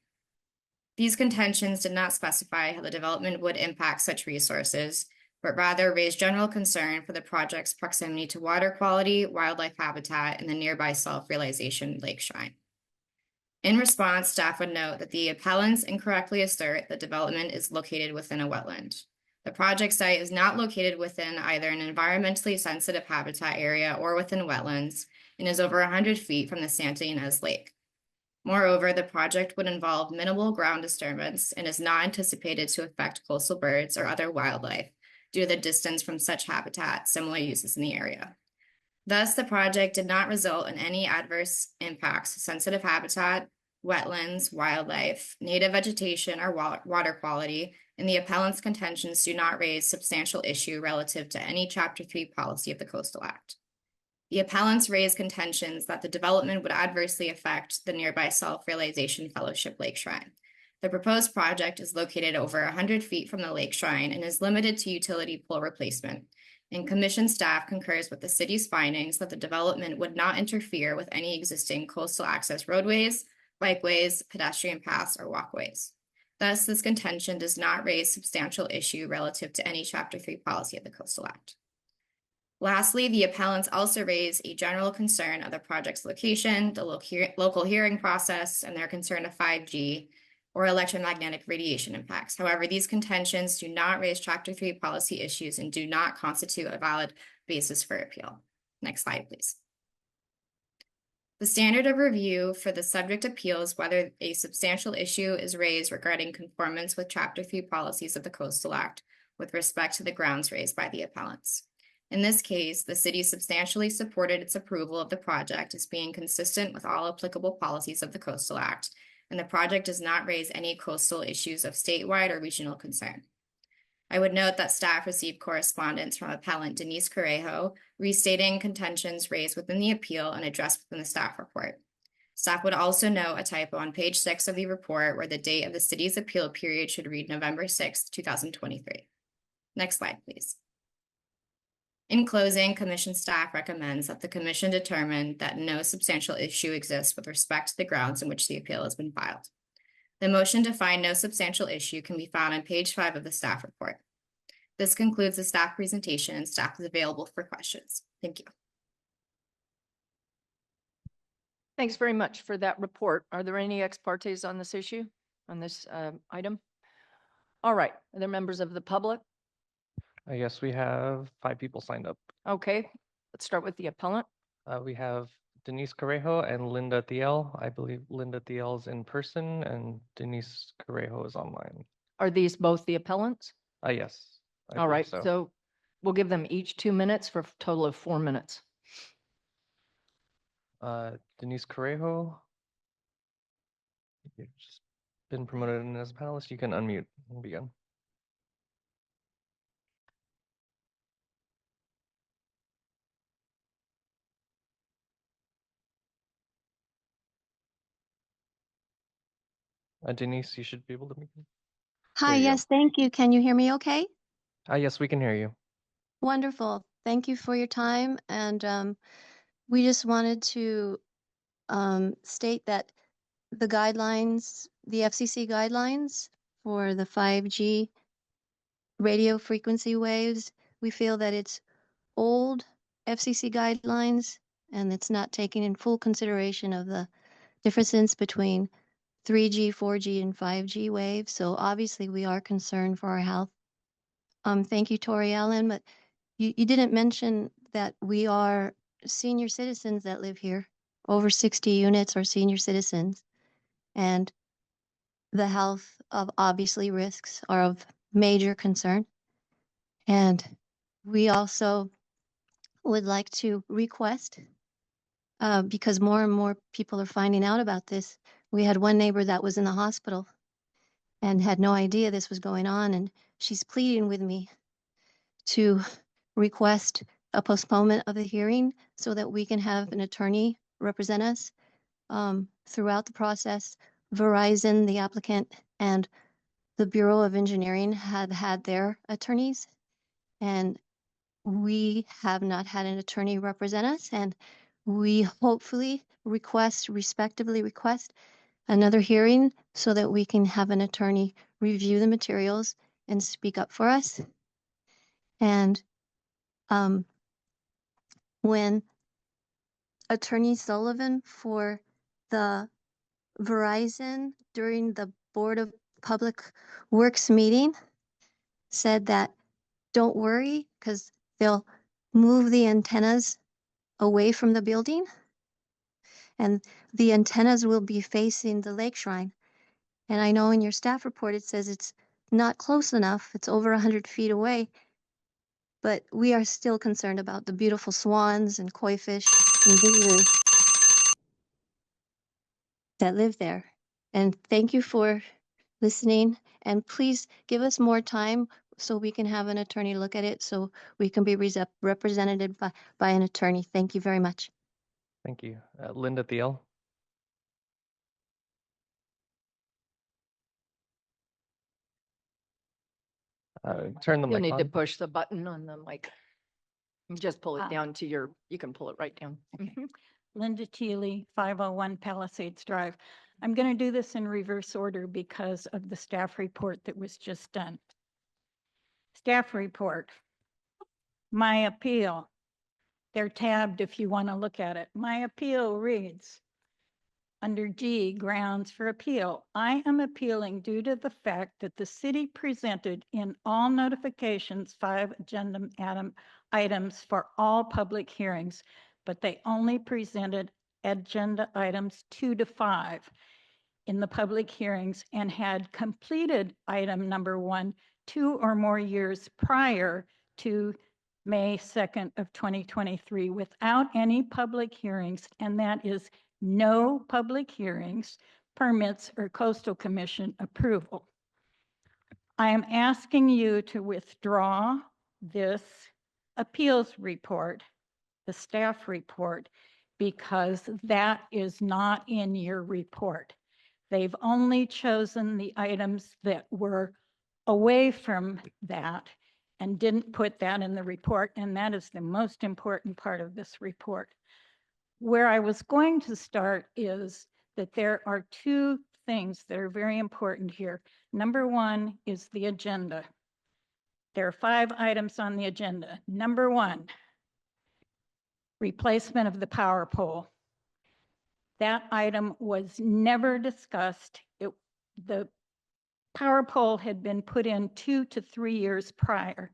These contentions did not specify how the development would impact such resources, but rather raised general concern for the project's proximity to water quality, wildlife habitat, and the nearby Self-Realization Lake Shrine. In response, staff would note that the appellants incorrectly assert that development is located within a wetland. The project site is not located within either an environmentally sensitive habitat area or within wetlands and is over 100 feet from the Santa Ynez Lake. Moreover, the project would involve minimal ground disturbance and is not anticipated to affect coastal birds or other wildlife due to the distance from such habitat, similar uses in the area. Thus, the project did not result in any adverse impacts to sensitive habitat, wetlands, wildlife, native vegetation, or water quality, and the appellant's contentions do not raise substantial issue relative to any Chapter 3 policy of the Coastal Act. The appellants raised contentions that the development would adversely affect the nearby Self-Realization Fellowship Lake Shrine. The proposed project is located over 100 feet from the lake shrine and is limited to utility pole replacement. And commission staff concurs with the city's findings that the development would not interfere with any existing coastal access roadways, bikeways, pedestrian paths, or walkways. Thus, this contention does not raise substantial issue relative to any Chapter 3 policy of the Coastal Act. Lastly, the appellants also raise a general concern of the project's location, the local hearing process, and their concern of 5G or electromagnetic radiation impacts. However, these contentions do not raise Chapter 3 policy issues and do not constitute a valid basis for appeal. Next slide, please. The standard of review for the subject appeal is whether a substantial issue is raised regarding conformance with Chapter 3 policies of the Coastal Act with respect to the grounds raised by the appellants. In this case, the city substantially supported its approval of the project as being consistent with all applicable policies of the Coastal Act, and the project does not raise any coastal issues of statewide or regional concern. I would note that staff received correspondence from appellant Denise Correjo restating contentions raised within the appeal and addressed within the staff report. Staff would also note a typo on page 6 of the report where the date of the city's appeal period should read November 6, 2023. Next slide, please. In closing, commission staff recommends that the commission determine that no substantial issue exists with respect to the grounds in which the appeal has been filed. The motion to find no substantial issue can be found on page 5 of the staff report. This concludes the staff presentation and staff is available for questions. Thank you. Thanks very much for that report. Are there any ex partes on this issue, on this item? All right, are there members of the public? Yes, we have 5 people signed up. Okay, let's start with the appellant. We have Denise Correjo and Linda Thiel. I believe Linda Thiel is in person and Denise Correjo is online. Are these both the appellants? Yes. I All believe right, so. so we'll give them each 2 minutes for a total of 4 minutes. Denise Correjo, you've just been promoted as a panelist. You can unmute and begin. Denise, you should be able to begin. Hi, yes, thank you. Can you hear me okay? Yes, we can hear you. Wonderful. Thank you for your time. And we just wanted to state that the guidelines, the FCC guidelines for the 5G radio frequency waves, we feel that it's old FCC guidelines and it's not taking in full consideration of the differences between 3G, 4G, and 5G waves. So obviously we are concerned for our health. Thank you, Tori Ellen, but you didn't mention that we are senior citizens that live here. Over 60 units are senior citizens. And the health of obviously risks are of major concern. And we also would like to request, because more and more people are finding out about this. We had one neighbor that was in the hospital and had no idea this was going on. And she's pleading with me to request a postponement of the hearing so that we can have an attorney represent us throughout the process. Verizon, the applicant, and the Bureau of Engineering had their attorneys, and we have not had an attorney represent us, and we hopefully respectively request another hearing so that we can have an attorney review the materials and speak up for us. And when Attorney Sullivan for the Verizon during the Board of Public Works meeting said that don't worry because they'll move the antennas away from the building and the antennas will be facing the lake shrine. And I know in your staff report it says it's not close enough, it's over 100 feet away, but we are still concerned about the beautiful swans and koi fish and visitors that live there. And thank you for listening, and please give us more time so we can have an attorney look at it so we can be represented by an attorney. Thank you very much. Thank you. Linda Thiel. Turn the You'll mic need to on. push the button on the mic. Just pull it Ah. down to you can pull it right down. Mhm. Linda Teely, 501 Palisades Drive. I'm going to do this in reverse order because of the staff report that was just done. Staff report. My appeal. They're tabbed if you want to look at it. My appeal reads, under G, grounds for appeal. I am appealing due to the fact that the city presented in all notifications 5 agenda items for all public hearings, but they only presented agenda items 2 to 5 in the public hearings and had completed item number 1 2 or more years prior to May 2nd of 2023 without any public hearings, and that is no public hearings, permits, or Coastal Commission approval. I am asking you to withdraw this appeals report, the staff report, because that is not in your report. They've only chosen the items that were away from that and didn't put that in the report, and that is the most important part of this report. Where I was going to start is that there are 2 things that are very important here. Number 1 is the agenda. There are 5 items on the agenda. Number 1, replacement of the power pole. That item was never discussed. The power pole had been put in 2 to 3 years prior,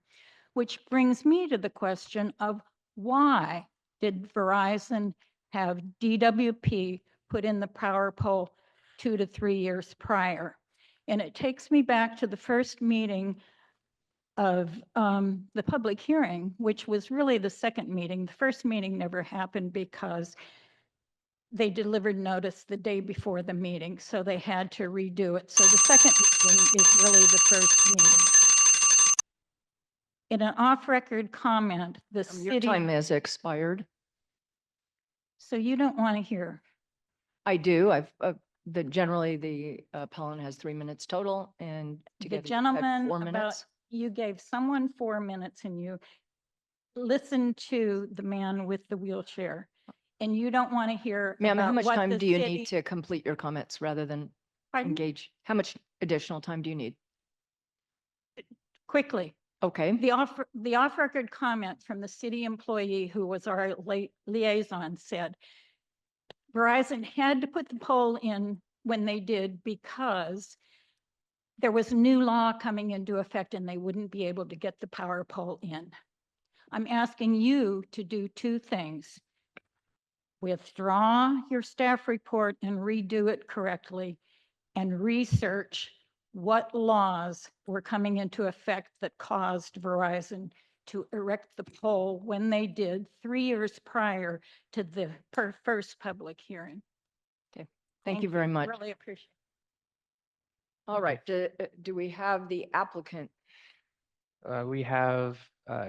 which brings me to the question of why did Verizon have DWP put in the power pole 2 to 3 years prior? And it takes me back to the first meeting of the public hearing, which was really the second meeting. The first meeting never happened because they delivered notice the day before the meeting, so they had to redo it. So the second meeting is really the first meeting. In an off-record comment, the Your city. time has expired. So you don't want to hear. I do. Generally the appellant has 3 minutes total, and The together you've had gentleman 4 about, minutes. you gave someone 4 minutes and you listened to the man with the wheelchair. And you don't want to hear Ma'am, how about much what time the do you city- need to complete your comments rather than Pardon? engage? How much additional time do you need? Quickly. Okay. The off-record comment from the city employee who was our liaison said, Verizon had to put the pole in when they did because there was new law coming into effect and they wouldn't be able to get the power pole in. I'm asking you to do two things. Withdraw your staff report and redo it correctly, and research what laws were coming into effect that caused Verizon to erect the pole when they did 3 years prior to the first public hearing. Okay, thank you very much. Really appreciate it. All right, do we have the applicant? We have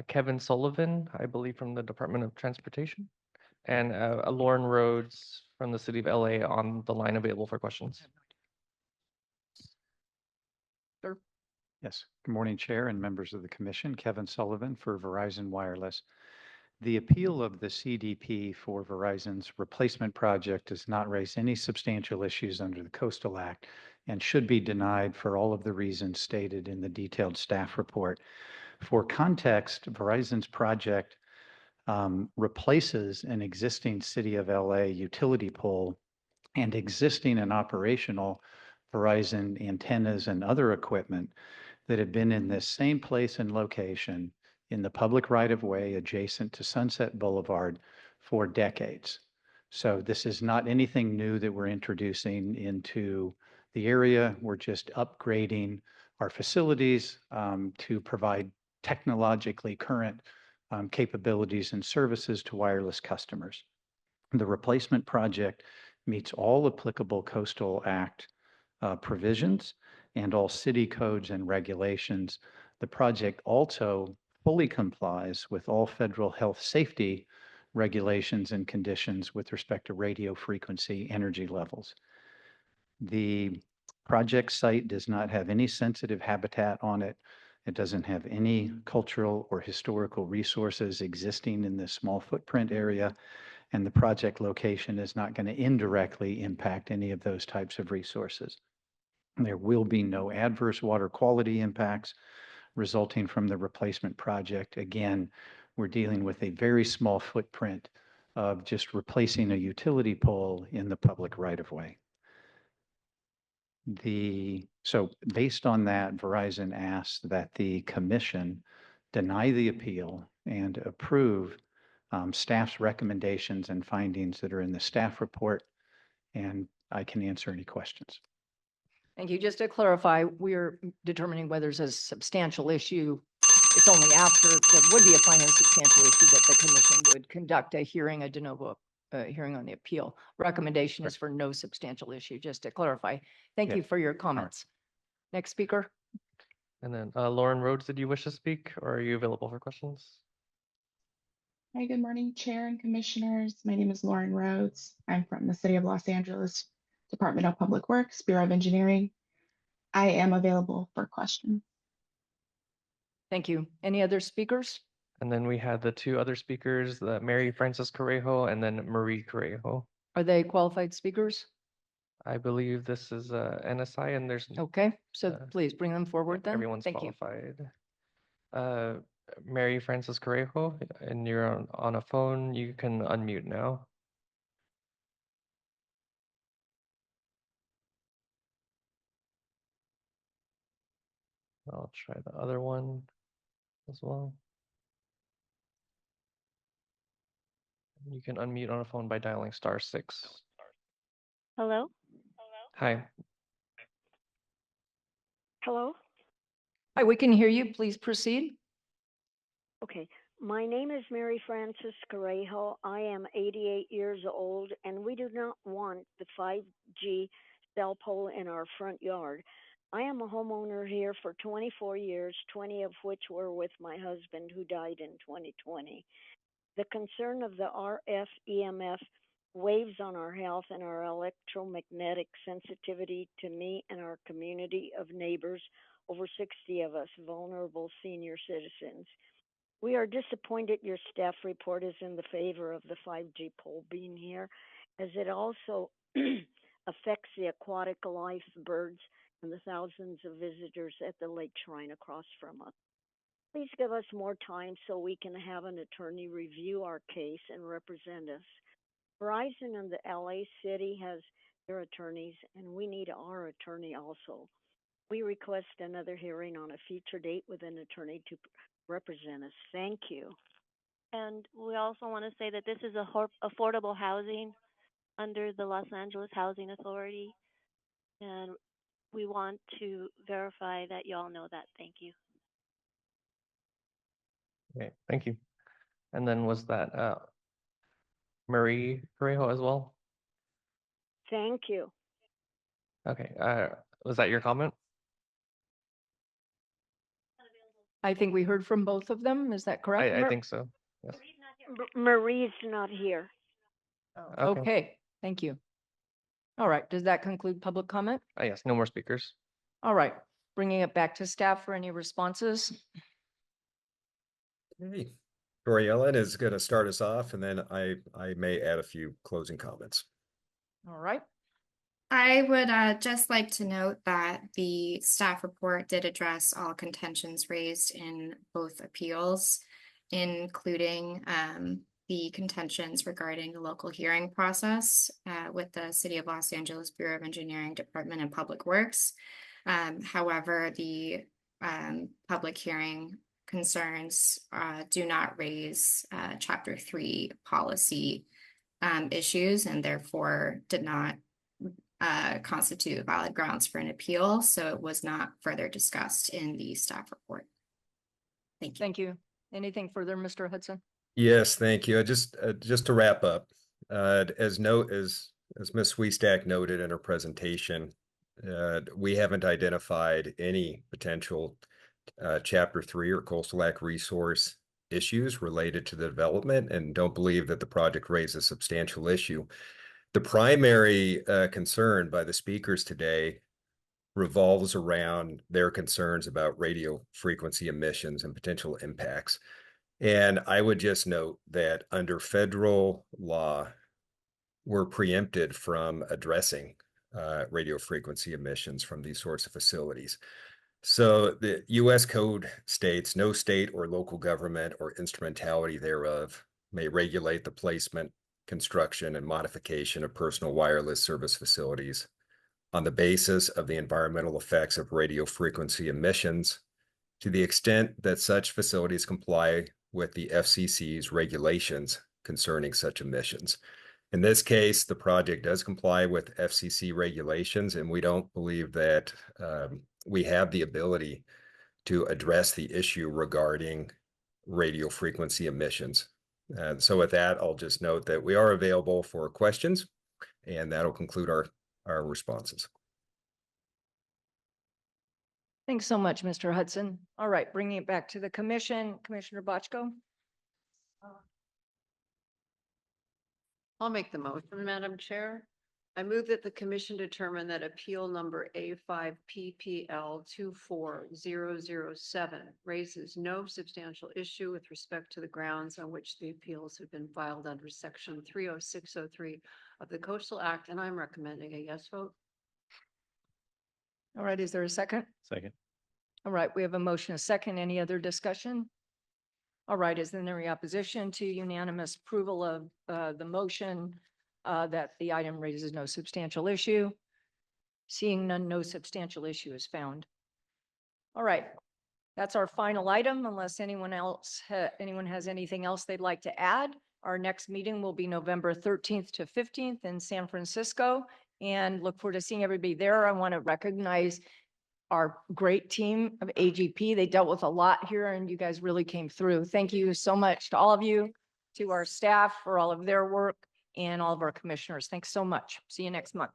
Kevin Sullivan, I believe, from the Department of Transportation, and Lauren Rhodes from the City of LA on the line available for questions. Sure. Yes. Good morning, Chair and members of the Commission. Kevin Sullivan for Verizon Wireless. The appeal of the CDP for Verizon's replacement project does not raise any substantial issues under the Coastal Act and should be denied for all of the reasons stated in the detailed staff report. For context, Verizon's project replaces an existing City of LA utility pole and existing and operational Verizon antennas and other equipment that have been in this same place and location in the public right-of-way adjacent to Sunset Boulevard for decades. So this is not anything new that we're introducing into the area. We're just upgrading our facilities to provide technologically current capabilities and services to wireless customers. The replacement project meets all applicable Coastal Act provisions and all city codes and regulations. The project also fully complies with all federal health safety regulations and conditions with respect to radio frequency energy levels. The project site does not have any sensitive habitat on it. It doesn't have any cultural or historical resources existing in this small footprint area, and the project location is not going to indirectly impact any of those types of resources. There will be no adverse water quality impacts resulting from the replacement project. Again, we're dealing with a very small footprint of just replacing a utility pole in the public right-of-way. So based on that, Verizon asks that the commission deny the appeal and approve staff's recommendations and findings that are in the staff report, and I can answer any questions. Thank you. Just to clarify, we're determining whether there's a substantial issue. It's only after there would be a finding of substantial issue that the commission would conduct a hearing, a de novo hearing on the appeal. Recommendation is for no substantial issue, just to clarify. Thank you for your comments. Next speaker. And then Lauren Rhodes, did you wish to speak, or are you available for questions? Hi, good morning, Chair and Commissioners. My name is Lauren Rhodes. I'm from the City of Los Angeles, Department of Public Works, Bureau of Engineering. I am available for questions. Thank you. Any other speakers? And then we had the two other speakers, Mary Frances Correjo and then Marie Correjo. Are they qualified speakers? I believe this is NSI, and there's okay. So please bring them forward then. Everyone's Thank qualified. Mary Frances Correjo, and you're on a phone. You can unmute now. I'll try the other one as well. You can unmute on a phone by dialing *6. Hello? Hi. Hello? Hi, we can hear you. Please proceed. Okay. My name is Mary Frances Correjo. I am 88 years old, and we do not want the 5G cell pole in our front yard. I am a homeowner here for 24 years, 20 of which were with my husband who died in 2020. The concern of the RF EMF waves on our health and our electromagnetic sensitivity to me and our community of neighbors, over 60 of us, vulnerable senior citizens. We are disappointed your staff report is in the favor of the 5G pole being here, as it also affects the aquatic life, birds, and the thousands of visitors at the lake shrine across from us. Please give us more time so we can have an attorney review our case and represent us. Verizon and the LA City has their attorneys, and we need our attorney also. We request another hearing on a future date with an attorney to represent us. Thank you. And we also want to say that this is affordable housing under the Los Angeles Housing Authority. And we want to verify that y'all know that. Thank you. Okay, thank you. And then was that Marie Correjo as well? Thank you. Okay, was that your comment? I think we heard from both of them. Is that correct? I think so. Yes. Marie's not here. Okay. Okay, thank you. All right, does that conclude public comment? Yes, no more speakers. All right, bringing it back to staff for any responses. Hey, Tori Ellen is going to start us off, and then I may add a few closing comments. All right. I would just like to note that the staff report did address all contentions raised in both appeals, including the contentions regarding the local hearing process with the City of Los Angeles Bureau of Engineering Department and Public Works. However, the public hearing concerns do not raise Chapter 3 policy issues, and therefore did not constitute valid grounds for an appeal, so it was not further discussed in the staff report. Thank you. Thank you. Anything further, Mr. Hudson? Yes, thank you. Just to wrap up, as Ms. Swiestak noted in her presentation, we haven't identified any potential Chapter 3 or Coastal Act resource issues related to the development, and don't believe that the project raises a substantial issue. The primary concern by the speakers today revolves around their concerns about radio frequency emissions and potential impacts. And I would just note that under federal law, we're preempted from addressing radio frequency emissions from these sorts of facilities. So the U.S. Code states no state or local government or instrumentality thereof may regulate the placement, construction, and modification of personal wireless service facilities on the basis of the environmental effects of radio frequency emissions to the extent that such facilities comply with the FCC's regulations concerning such emissions. In this case, the project does comply with FCC regulations, and we don't believe that we have the ability to address the issue regarding radio frequency emissions. So with that, I'll just note that we are available for questions, and that'll conclude our responses. Thanks so much, Mr. Hudson. All right, bringing it back to the commission, Commissioner Bochco. I'll make the motion, Madam Chair. I move that the commission determine that appeal number A5 PPL 24007 raises no substantial issue with respect to the grounds on which the appeals have been filed under section 30603 of the Coastal Act, and I'm recommending a yes vote. All right, is there a second? Second. All right, we have a motion, a second. Any other discussion? All right, is there any opposition to unanimous approval of the motion that the item raises no substantial issue? Seeing none, no substantial issue is found. All right, that's our final item unless anyone has anything else they'd like to add. Our next meeting will be November 13th to 15th in San Francisco, and look forward to seeing everybody there. I want to recognize our great team of AGP. They dealt with a lot here and you guys really came through. Thank you so much to all of you, to our staff for all of their work, and all of our commissioners. Thanks so much. See you next month.